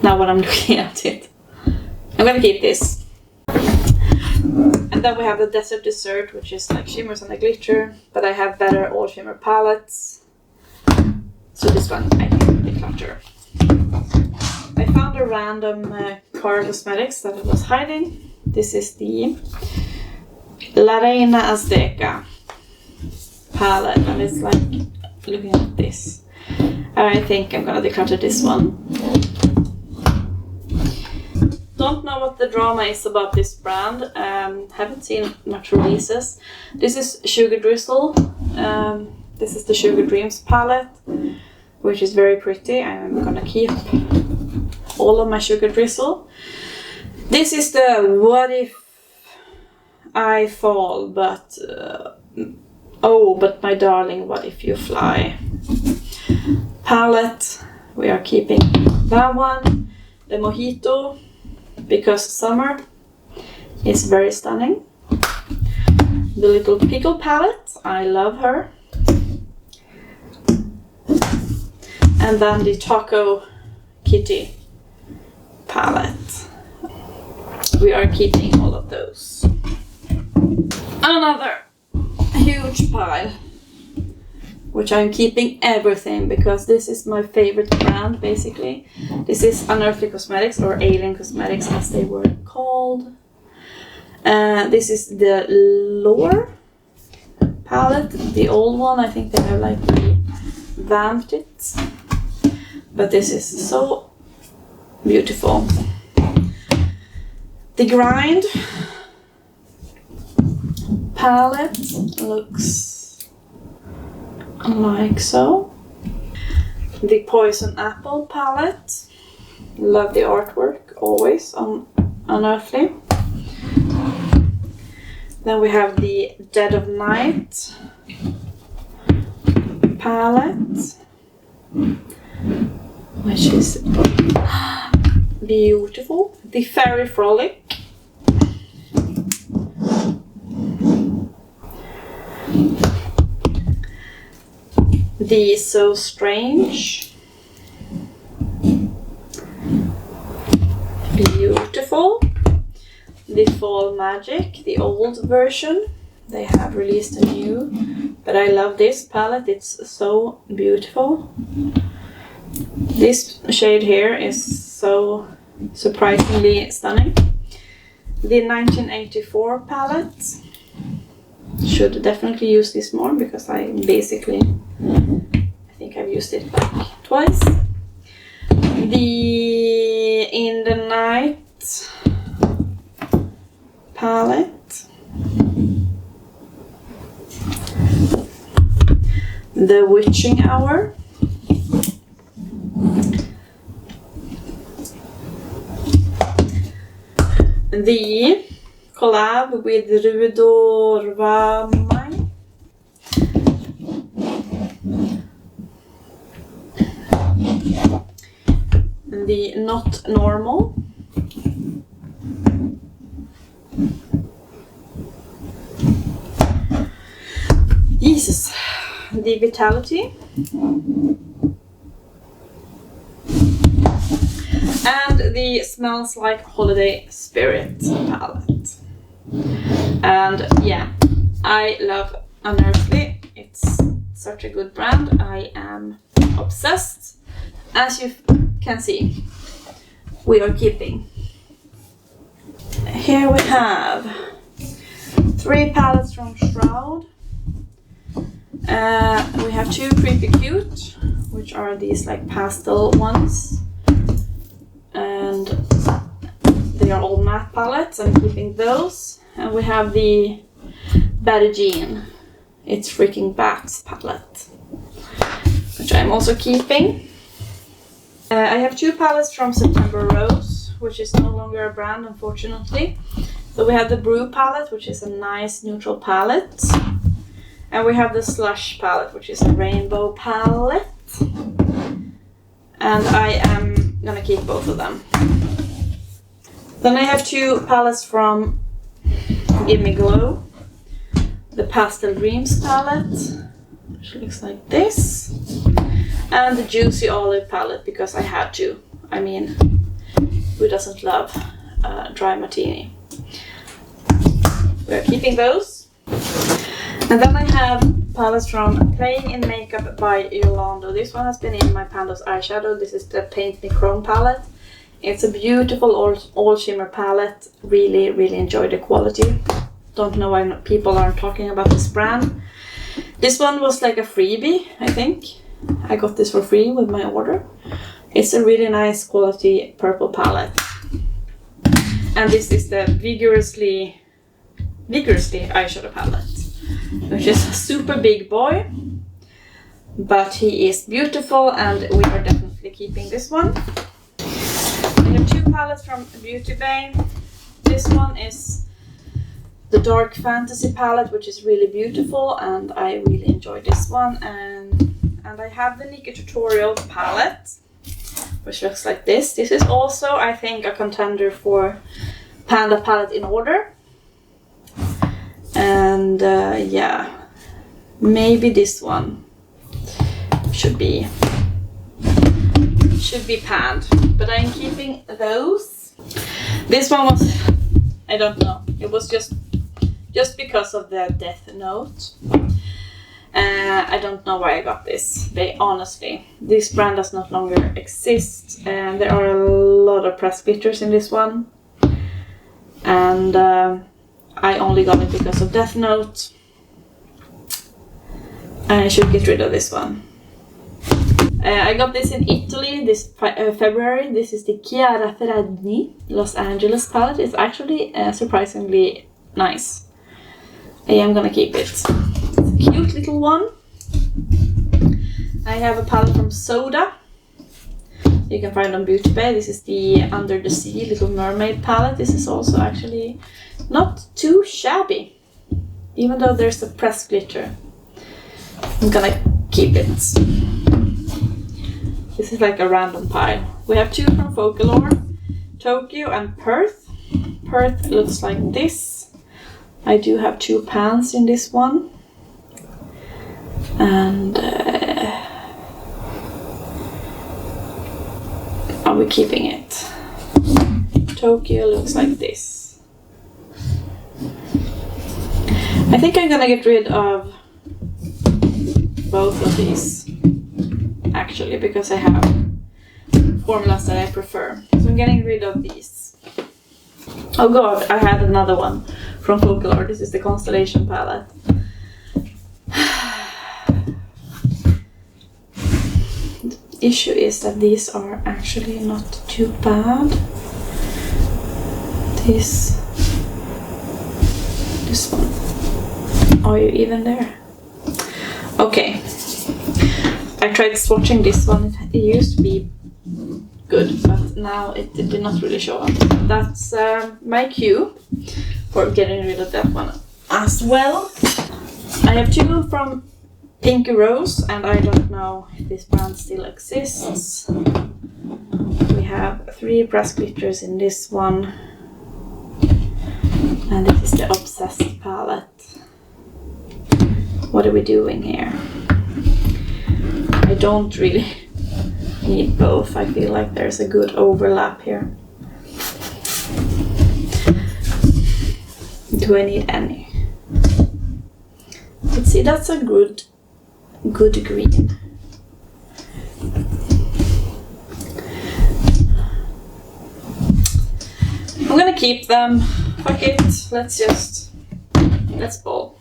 Now when I'm looking at it, I'm gonna keep this. And then we have the Desert Dessert, which is like shimmers and a glitter, but I have better all shimmer palettes. So this one I can declutter. I found a random Kylies Cosmetics that I was hiding. This is the La Reina Azteca palette, and it's like looking at this. I think I'm gonna declutter this one. don't know what the drama is about this brand. Haven't seen much releases. This is Sugar Drizzle. This is the Sugar Dreams palette, which is very pretty. I'm gonna keep all of my Sugar Drizzle. This is the What If I Fall, but oh, but my darling, what if you fly palette. We are keeping that one. The Mojito, because summer is very stunning. The Little Pickle palette, I love her. And then the Taco Kitty palette. We are keeping all of those. Another huge pile, which I'm keeping everything because this is my favorite brand basically. This is Unearthly Cosmetics, or Alien Cosmetics as they were called. This is the Lore palette, the old one. I think they have like revamped it, but this is so beautiful. The Grind palette looks like so. The Poison Apple palette, love the artwork always on Unearthly. Then we have the Dead of Night palette, which is beautiful. The Fairy Frolic. The So Strange. Beautiful. The Fall Magic, the old version. They have released a new, but I love this palette. It's so beautiful. This shade here is so surprisingly stunning. The 1984 palette. Should definitely use this more because I think I've used it like twice. The In the Night palette. The Witching Hour. The collab with Rudorvamai. The Not Normal. Jesus. The Vitality. And the Smells Like Holiday Spirit palette. And yeah, I love Unearthly. It's such a good brand. I am obsessed. As you can see, we are keeping. Here we have 3 palettes from Shroud. We have 2 Creepy Cute, which are these like pastel ones. And they are all matte palettes. I'm keeping those. And we have the Betty Jean, It's Freaking Bats palette, which I'm also keeping. I have 2 palettes from September Rose, which is no longer a brand, unfortunately. So we have the Brew palette, which is a nice neutral palette. And we have the Slush palette, which is a rainbow palette. And I am gonna keep both of them. Then I have 2 palettes from Give Me Glow. The Pastel Dreams palette, which looks like this. And the Juicy Olive palette, because I had to. I mean, who doesn't love dry martini? We're keeping those. And then I have palettes from Playing in Makeup by Yolando. This one has been in my Pandos eyeshadow. This is the Paint Me Chrome palette. It's a beautiful all shimmer palette. Really, really enjoy the quality. Don't know why people aren't talking about this brand. This one was like a freebie, I think. I got this for free with my order. It's a really nice quality purple palette. And this is the Vigorously eyeshadow palette, which is a super big boy, but he is beautiful, and we are definitely keeping this one. I have 2 palettes from Beauty Bay. This one is the Dark Fantasy palette, which is really beautiful, and I really enjoy this one. And I have the Nika Tutorial palette, which looks like this. This is also, I think, a contender for Panda palette in order. And yeah, maybe this one should be panned, but I'm keeping those. This one was, I don't know, it was just because of the Death Note. I don't know why I got this. Honestly, this brand does not longer exist, and there are a lot of press glitters in this one, and I only got it because of Death Note. I should get rid of this one. I got this in Italy this February. This is the Chiara Ferragni Los Angeles palette. It's actually surprisingly nice. I am gonna keep it. It's a cute little one. I have a palette from Soda. You can find on Beauty Bay. This is the Under the Sea Little Mermaid palette. This is also actually not too shabby, even though there's a pressed glitter. I'm gonna keep it. This is like a random pile. We have 2 from Folklore, Tokyo and Perth. Perth looks like this. I do have 2 pans in this one. And are we keeping it? Tokyo looks like this. I think I'm gonna get rid of both of these, actually, because I have formulas that I prefer. So I'm getting rid of these. Oh god, I had another one from Folklore. This is the Constellation palette. The issue is that these are actually not too bad. This one. Are you even there? Okay. I tried swatching this one. It used to be good, but now it did not really show up. That's my cue for getting rid of that one as well. I have 2 from Pinky Rose, and I don't know if this brand still exists. We have 3 press glitters in this one, and this is the Obsessed palette. What are we doing here? I don't really need both. I feel like there's a good overlap here. Do I need any? Let's see, that's a good green. I'm gonna keep them. Fuck it. Let's bowl.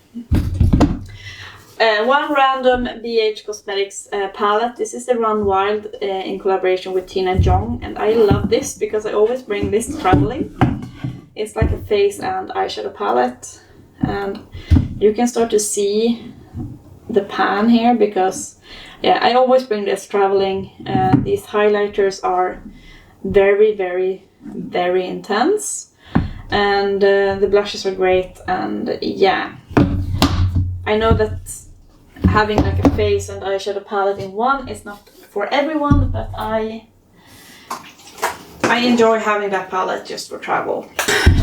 One random BH Cosmetics palette. This is the Run Wild in collaboration with Tina Jong, and I love this because I always bring this traveling. It's like a face and eyeshadow palette, and you can start to see the pan here because yeah, I always bring this traveling. These highlighters are very, very, very intense, and the blushes are great, and yeah, I know that having like a face and eyeshadow palette in one is not for everyone, but I enjoy having that palette just for travel.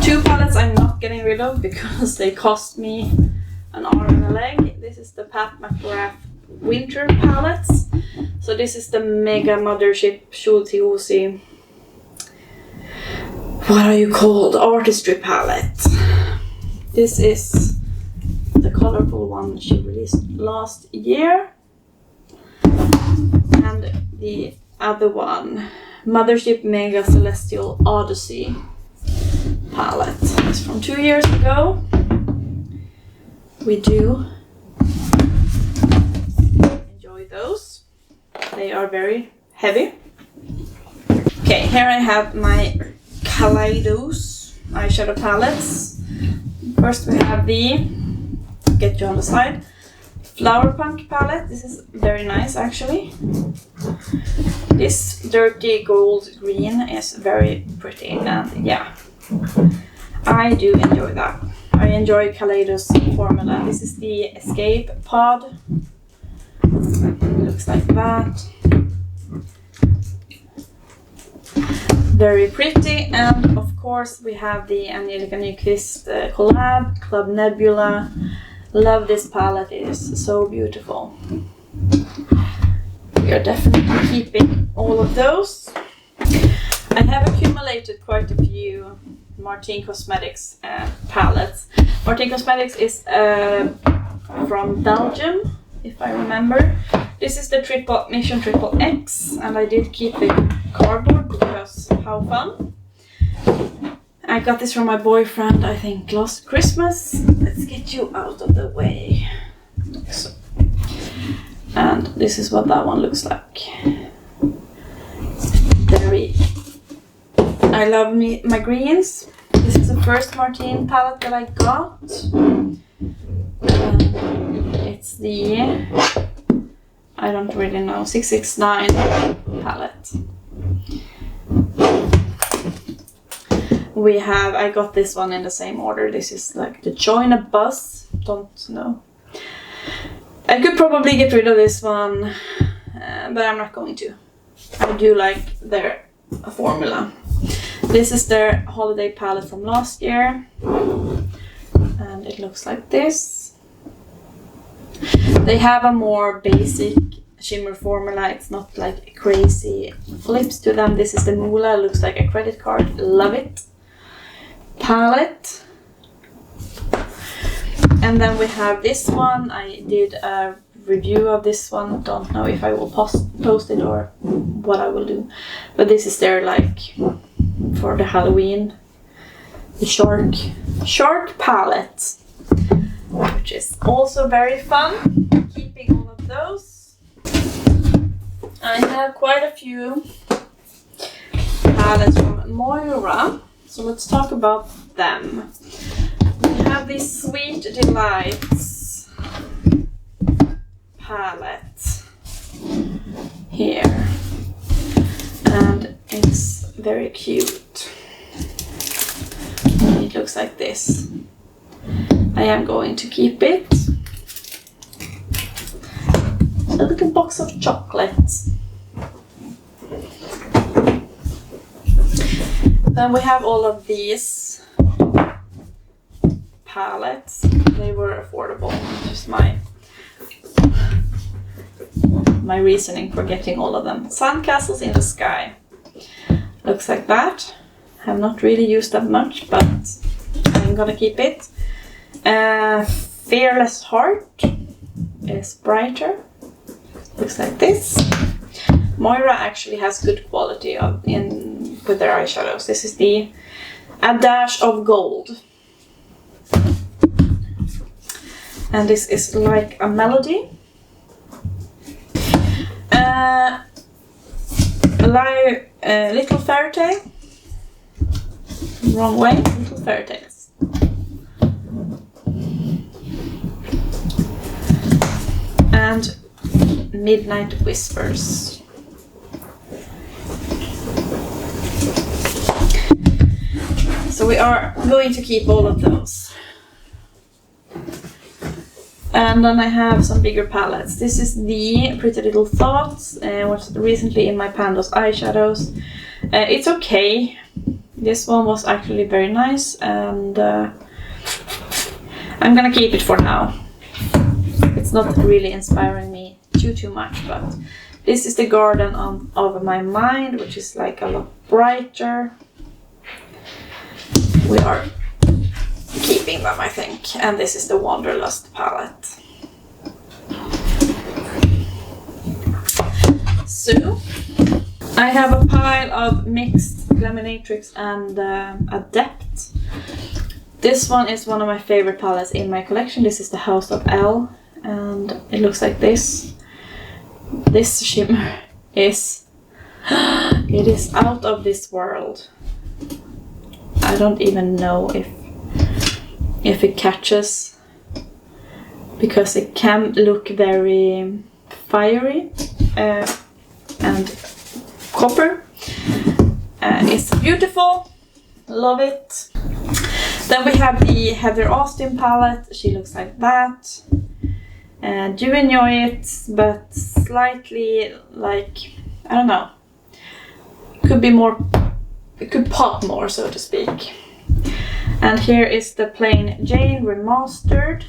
2 palettes I'm not getting rid of because they cost me an arm and a leg. This is the Pat McGrath Winter palettes. So this is the Mega Mothership Schulti. What are you called? Artistry palette. This is the colorful one she released last year, and the other one, Mothership Mega Celestial Odyssey palette. It's from 2 years ago. We do enjoy those. They are very heavy. Okay, here I have my Kaleidos eyeshadow palettes. First we have the, get you on the side, Flower Punk palette. This is very nice actually. This dirty gold green is very pretty, and yeah, I do enjoy that. I enjoy Kaleidos formula. This is the Escape Pod. It looks like that. Very pretty, and of course we have the Angelica Nyqvist collab, Club Nebula. Love this palette, it is so beautiful. We are definitely keeping all of those. I have accumulated quite a few Martine Cosmetics palettes. Martine Cosmetics is from Belgium, if I remember. This is the Mission Triple X, and I did keep it cardboard because how fun. I got this from my boyfriend, I think last Christmas. Let's get you out of the way. So. And this is what that one looks like. Very... I love my greens. This is the first Martine palette that I got. It's the... I don't really know, 669 palette. We have, I got this one in the same order. This is like the Join a Buzz, don't know. I could probably get rid of this one, but I'm not going to. I do like their formula. This is their holiday palette from last year, and it looks like this. They have a more basic shimmer formula. It's not like crazy flips to them. This is the Mula, looks like a credit card. Love it. Palette. And then we have this one. I did a review of this one. Don't know if I will post it or what I will do. But this is their like for the Halloween. The shark palette, which is also very fun. Keeping all of those. I have quite a few palettes from Moira, so let's talk about them. We have this Sweet Delights palette here, and it's very cute. It looks like this. I am going to keep it. A little box of chocolates. Then we have all of these palettes. They were affordable. Just my reasoning for getting all of them. Sandcastles in the Sky. Looks like that. Have not really used that much, but I'm gonna keep it. Fearless Heart is brighter. Looks like this. Moira actually has good quality with their eyeshadows. This is the A Dash of Gold. And this is like a melody. Little Fairy Tale. Wrong way. Little Fairy Tales. And Midnight Whispers. So we are going to keep all of those. And then I have some bigger palettes. This is the Pretty Little Thoughts, what's recently in my Pandos eyeshadows. It's okay. This one was actually very nice, and I'm gonna keep it for now. It's not really inspiring me too much, but this is the Garden of My Mind, which is like a lot brighter. We are keeping them, I think. And this is the Wanderlust palette. So, I have a pile of mixed Glaminatrix and Adept. This one is one of my favorite palettes in my collection. This is the House of L, and it looks like this. This shimmer is, it is out of this world. I don't even know if it catches, because it can look very fiery and copper. It's beautiful, love it. Then we have the Heather Austin palette. She looks like that. Do enjoy it, but slightly like, I don't know, could be more, it could pop more, so to speak. And here is the Plain Jane Remastered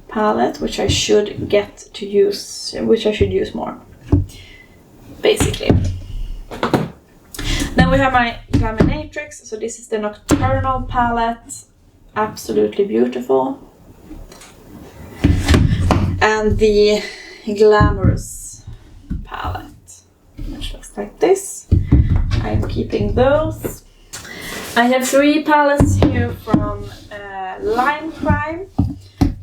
palette, which I should get to use, which I should use more, basically. Then we have my Glaminatrix. So this is the Nocturnal palette, absolutely beautiful. And the Glamorous palette, which looks like this. I'm keeping those. I have 3 palettes here from Lime Crime.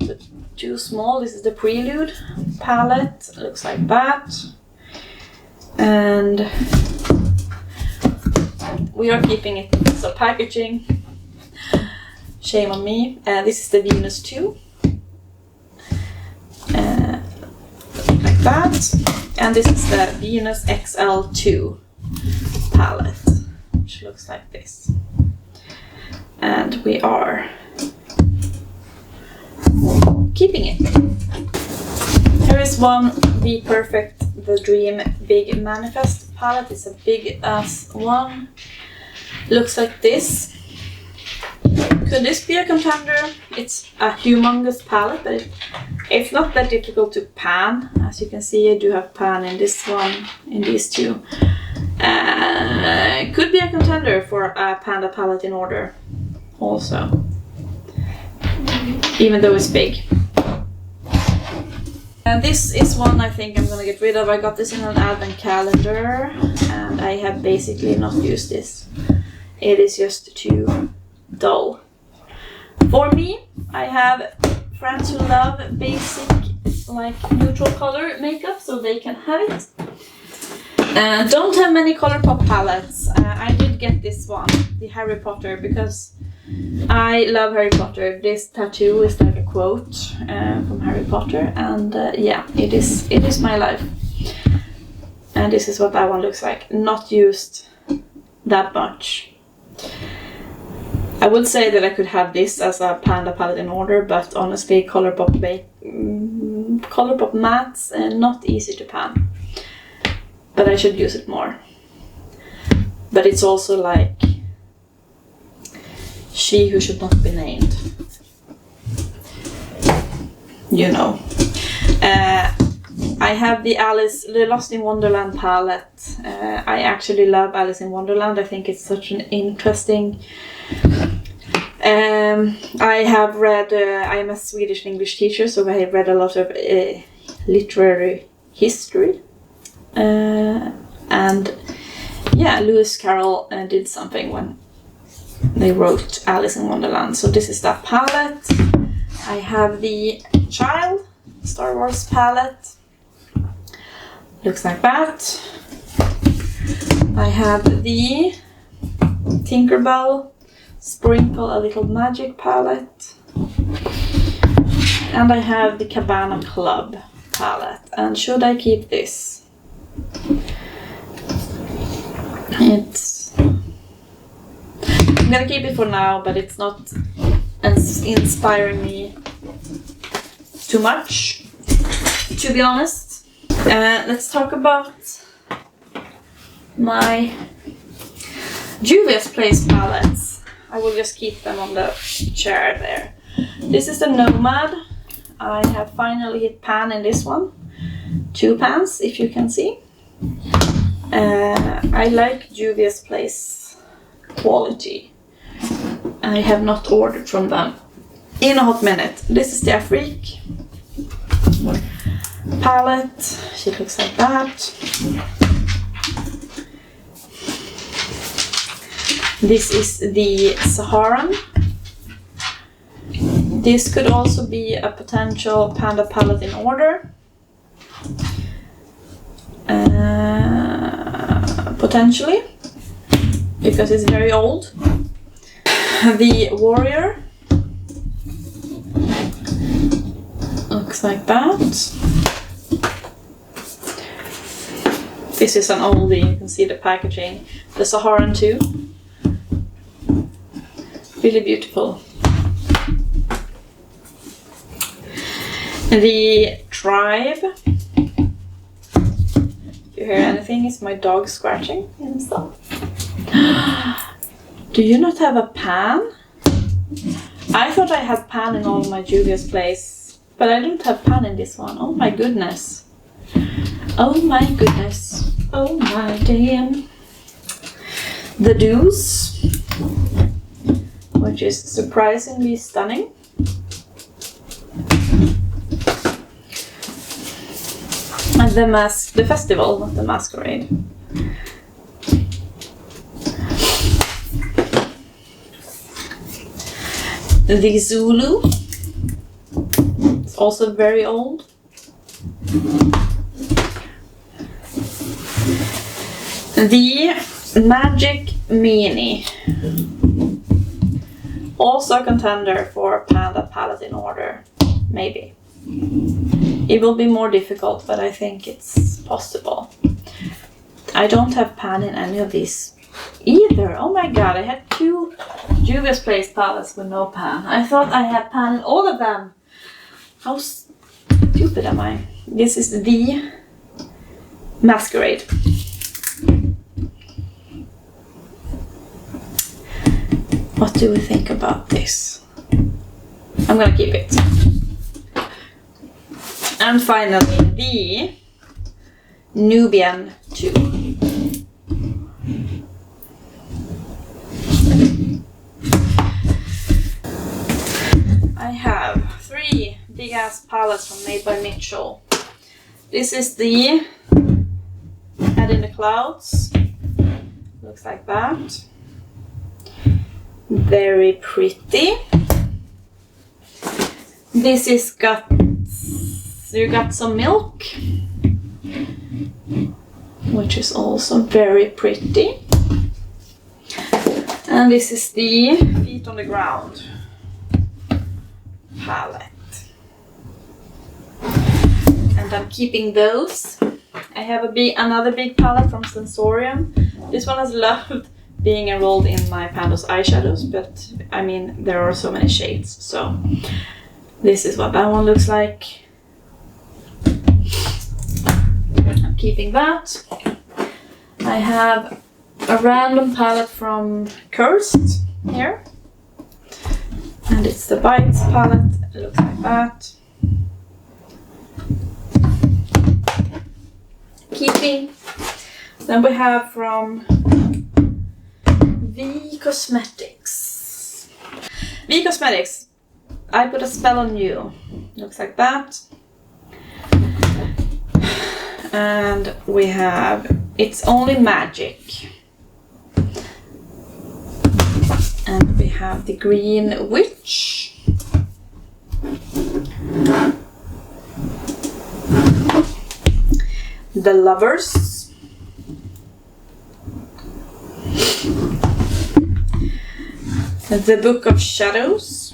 So 2 small. This is the Prelude palette. Looks like that. And we are keeping it. So packaging. Shame on me. This is the Venus 2. Like that. And this is the Venus XL2 palette, which looks like this. And we are keeping it. Here is one, Be Perfect, The Dream Big Manifest palette. It's a big ass one. Looks like this. Could this be a contender? It's a humongous palette, but it's not that difficult to pan. As you can see, I do have pan in this one, in these 2. Could be a contender for a Panda palette in order also, even though it's big. And this is one I think I'm gonna get rid of. I got this in an advent calendar and I have basically not used this. It is just too dull for me. I have friends who love basic, like neutral color makeup, so they can have it. Don't have many ColourPop palettes. I did get this one, the Harry Potter, because I love Harry Potter. This tattoo is like a quote from Harry Potter, and yeah, it is my life. And this is what that one looks like. Not used that much. I would say that I could have this as a Panda palette in order, but honestly, ColourPop mattes and not easy to pan. But I should use it more. But it's also like she who should not be named. You know. I have the Lost in Wonderland palette. I actually love Alice in Wonderland. I think it's such an interesting... I have read... I am a Swedish and English teacher, so I have read a lot of literary history. And yeah, Lewis Carroll did something when they wrote Alice in Wonderland. So this is that palette. I have the Child Star Wars palette. Looks like that. I have the Tinkerbell Sprinkle a Little Magic palette. And I have the Cabana Club palette. And should I keep this? I'm gonna keep it for now, but it's not inspiring me too much, to be honest. Let's talk about my Juvia's Place palettes. I will just keep them on the chair there. This is the Nomad. I have finally hit pan in this one. 2 pans, if you can see. I like Juvia's Place quality. I have not ordered from them in a hot minute. This is the Afrique palette. She looks like that. This is the Saharan. This could also be a potential Panda palette in order. Potentially. because it's very old. The Warrior looks like that. This is an oldie, you can see the packaging. The Saharan 2. Really beautiful. The Tribe. If you hear anything, it's my dog scratching and stuff. Do you not have a pan? I thought I had pan in all my Juvia's place, but I don't have pan in this one. Oh my goodness. Oh my goodness. Oh my damn. The Deuce, which is surprisingly stunning. And the festival, not the masquerade. The Zulu, it's also very old. The Magic Mini, also a contender for Panda Palette in Order, maybe. It will be more difficult, but I think it's possible. I don't have pan in any of these either. Oh my god, I had 2 Juvia's Place palettes with no pan. I thought I had pan in all of them. How stupid am I? This is the Masquerade. What do we think about this? I'm gonna keep it. And finally, the Nubian 2. I have 3 big ass palettes from Made by Mitchell. This is the Head in the Clouds. Looks like that. Very pretty. This is You Got Some Milk, which is also very pretty. And this is the Feet on the Ground palette. And I'm keeping those. I have another big palette from Sensorium. This one has loved being enrolled in my Pandos eyeshadows, but I mean there are so many shades, so this is what that one looks like. I'm keeping that. I have a random palette from Cursed here, and it's the Bites palette. It looks like that. Keeping. Then we have from Cosmetics. Cosmetics. I Put a Spell on You. Looks like that. And we have It's Only Magic. And we have the Green Witch. The Lovers. The Book of Shadows.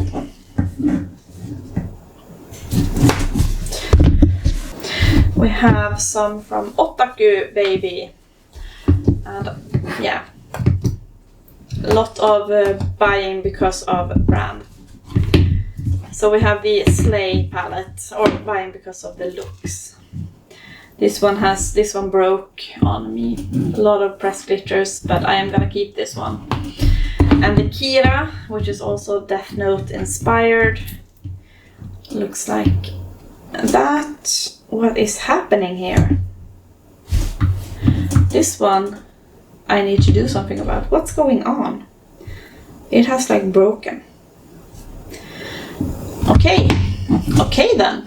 We have some from Otaku Baby. And yeah, a lot of buying because of brand. So we have the Slay palette, or buying because of the looks. This one broke on me. A lot of pressed glitters, but I am gonna keep this one. And the Kira, which is also Death Note inspired. Looks like that. What is happening here? This one I need to do something about. What's going on? It has like broken. Okay. Okay then.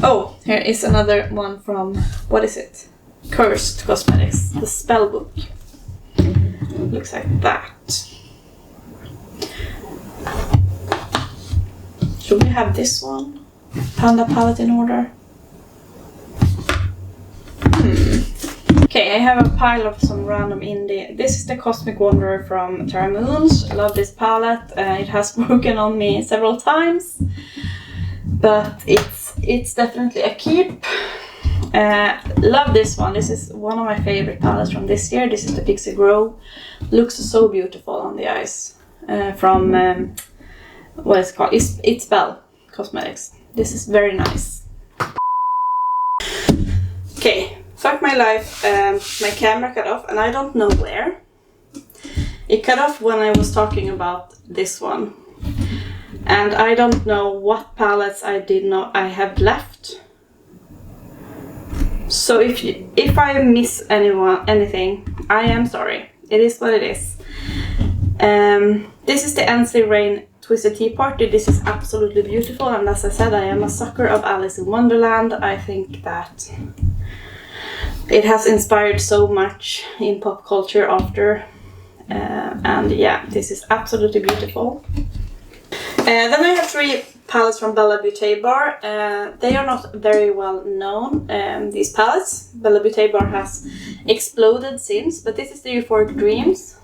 Oh, here is another one from, what is it? Cursed Cosmetics, the spell book. Looks like that. Should we have this one? Panda palette in order? Okay, I have a pile of some random indie. This is the Cosmic Wanderer from Terra Moons. I love this palette. It has broken on me several times, but it's definitely a keep. Love this one. This is one of my favorite palettes from this year. This is the Pixie Grow. Looks so beautiful on the eyes. From what is it called? It's Bell Cosmetics. This is very nice. Okay, fuck my life. My camera cut off, and I don't know where. It cut off when I was talking about this one, and I don't know what palettes I have left. So if I miss anything, I am sorry. It is what it is. This is the Ainsley Rain Twisted Tea Party. This is absolutely beautiful, and as I said, I am a sucker of Alice in Wonderland. I think that it has inspired so much in pop culture after, and yeah, this is absolutely beautiful. Then I have 3 palettes from Bella Beauty Bar. They are not very well known, these palettes. Bella Beauty Bar has exploded since, but this is the Euphoric Dreams.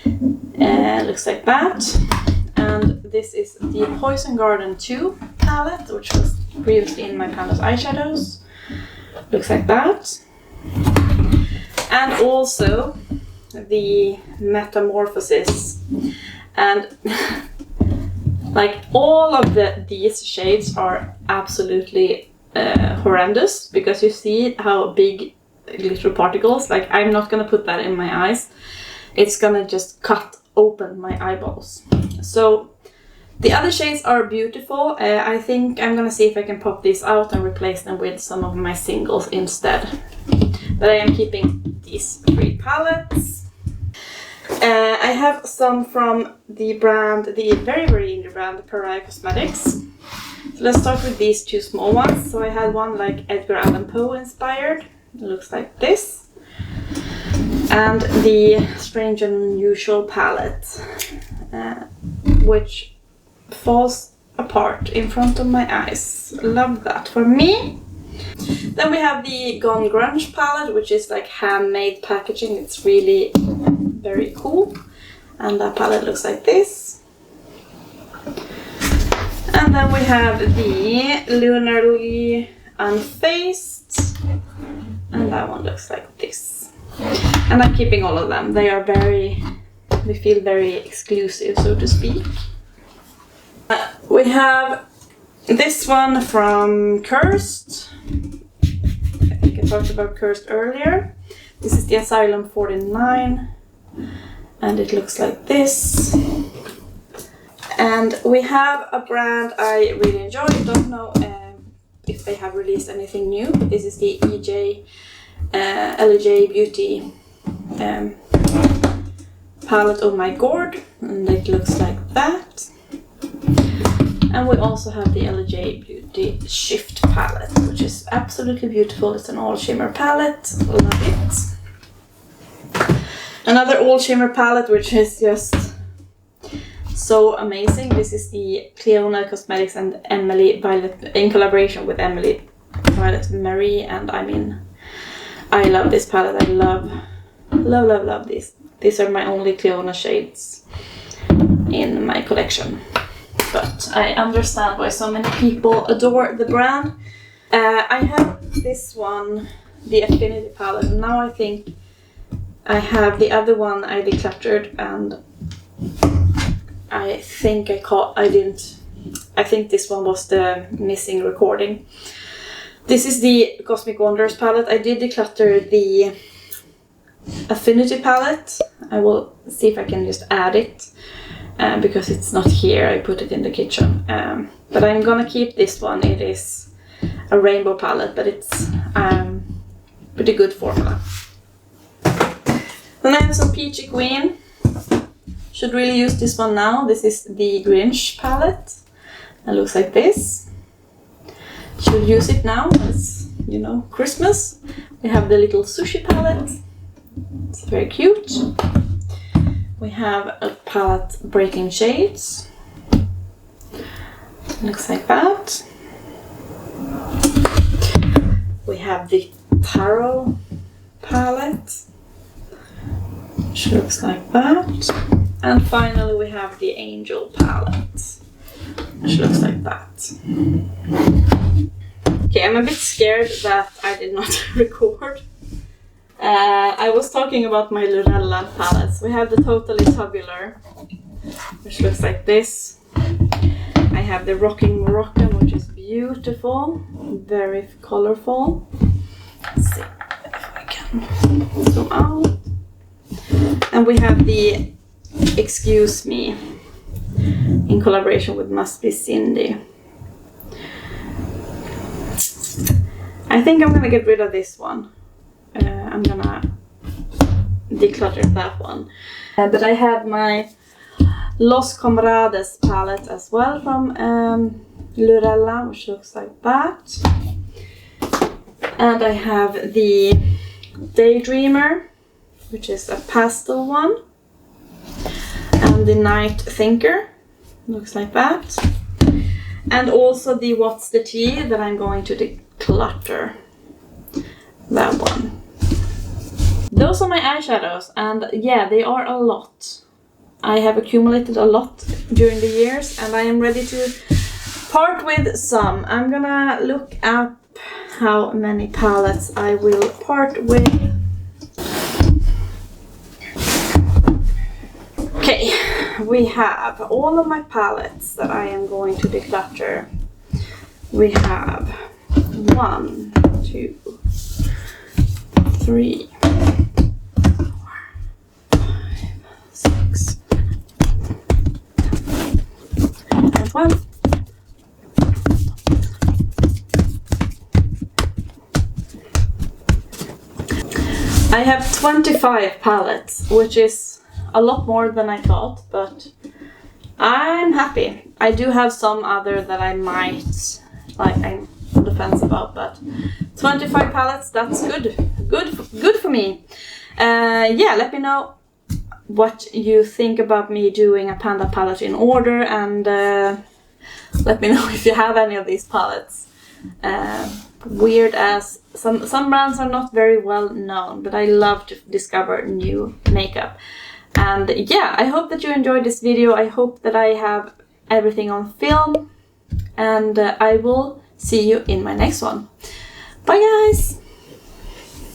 Looks like that. And this is the Poison Garden 2 palette, which was previously in my Palace Eyeshadows. Looks like that. And also the Metamorphosis. And like all of these shades are absolutely horrendous, because you see how big glitter particles, like I'm not gonna put that in my eyes. It's gonna just cut open my eyeballs. So the other shades are beautiful. I think I'm gonna see if I can pop these out and replace them with some of my singles instead. But I am keeping these 3 palettes. I have some from the brand, the very indie brand, Pariah Cosmetics. So let's start with these 2 small ones. So I had one like Edgar Allan Poe inspired. It looks like this. And the Strange and Unusual palette, which falls apart in front of my eyes. Love that for me. Then we have the Gone Grunge palette, which is like handmade packaging. It's really very cool. And that palette looks like this. And then we have the Lunarly Unfaced. And that one looks like this. And I'm keeping all of them. They feel very exclusive, so to speak. We have this one from Cursed. I think I talked about Cursed earlier. This is the Asylum 49. And it looks like this. And we have a brand I really enjoy. Don't know if they have released anything new, but this is the LJ Beauty palette Oh My Gourd, and it looks like that. And we also have the LJ Beauty Shift palette, which is absolutely beautiful. It's an all shimmer palette. Love it. Another all shimmer palette, which is just so amazing. This is the Cleona Cosmetics and Emily Violet, in collaboration with Emily Violet Marie, and I mean, I love this palette. I love these. These are my only Cleona shades in my collection. But I understand why so many people adore the brand. I have this one, the Affinity palette, and now I think I have the other one I decluttered, and I think I think this one was the missing recording. This is the Cosmic Wonders palette. I did declutter the Affinity palette. I will see if I can just add it. Because it's not here, I put it in the kitchen. But I'm gonna keep this one. It is a rainbow palette, but it's pretty good formula. Then I have some Peachy Queen. Should really use this one now. This is the Grinch palette. It looks like this. Should use it now. It's, you know, Christmas. We have the little sushi palette. It's very cute. We have a palette Breaking Shades. Looks like that. We have the Tarot palette, which looks like that. And finally we have the Angel palette, which looks like that. Okay, I'm a bit scared that I did not record. I was talking about my Lurella palettes. We have the Totally Tubular, which looks like this. I have the Rocking Moroccan, which is beautiful, very colorful. Let's see if I can zoom out. And we have the Excuse Me in collaboration with Must Be Cindy. I think I'm gonna get rid of this one. I'm gonna declutter that one. But I have my Los Comrades palette as well from Lurella, which looks like that. And I have the Daydreamer, which is a pastel one. And the Night Thinker, looks like that. And also the What's the Tea that I'm going to declutter. That one. Those are my eyeshadows, and yeah, they are a lot. I have accumulated a lot during the years, and I am ready to part with some. I'm gonna look up how many palettes I will part with. Okay, we have all of my palettes that I am going to declutter. We have 1, 2, 3, 4, 5, 6, 7, 12. I have 25 palettes, which is a lot more than I thought, but I'm happy. I do have some other that I might, like, I'm on the fence about, but 25 palettes, that's good. Good for me. Yeah, let me know what you think about me doing a panda palette in order, and let me know if you have any of these palettes. Weird as some brands are not very well known, but I love to discover new makeup. And yeah, I hope that you enjoyed this video. I hope that I have everything on film, and I will see you in my next one. Bye guys!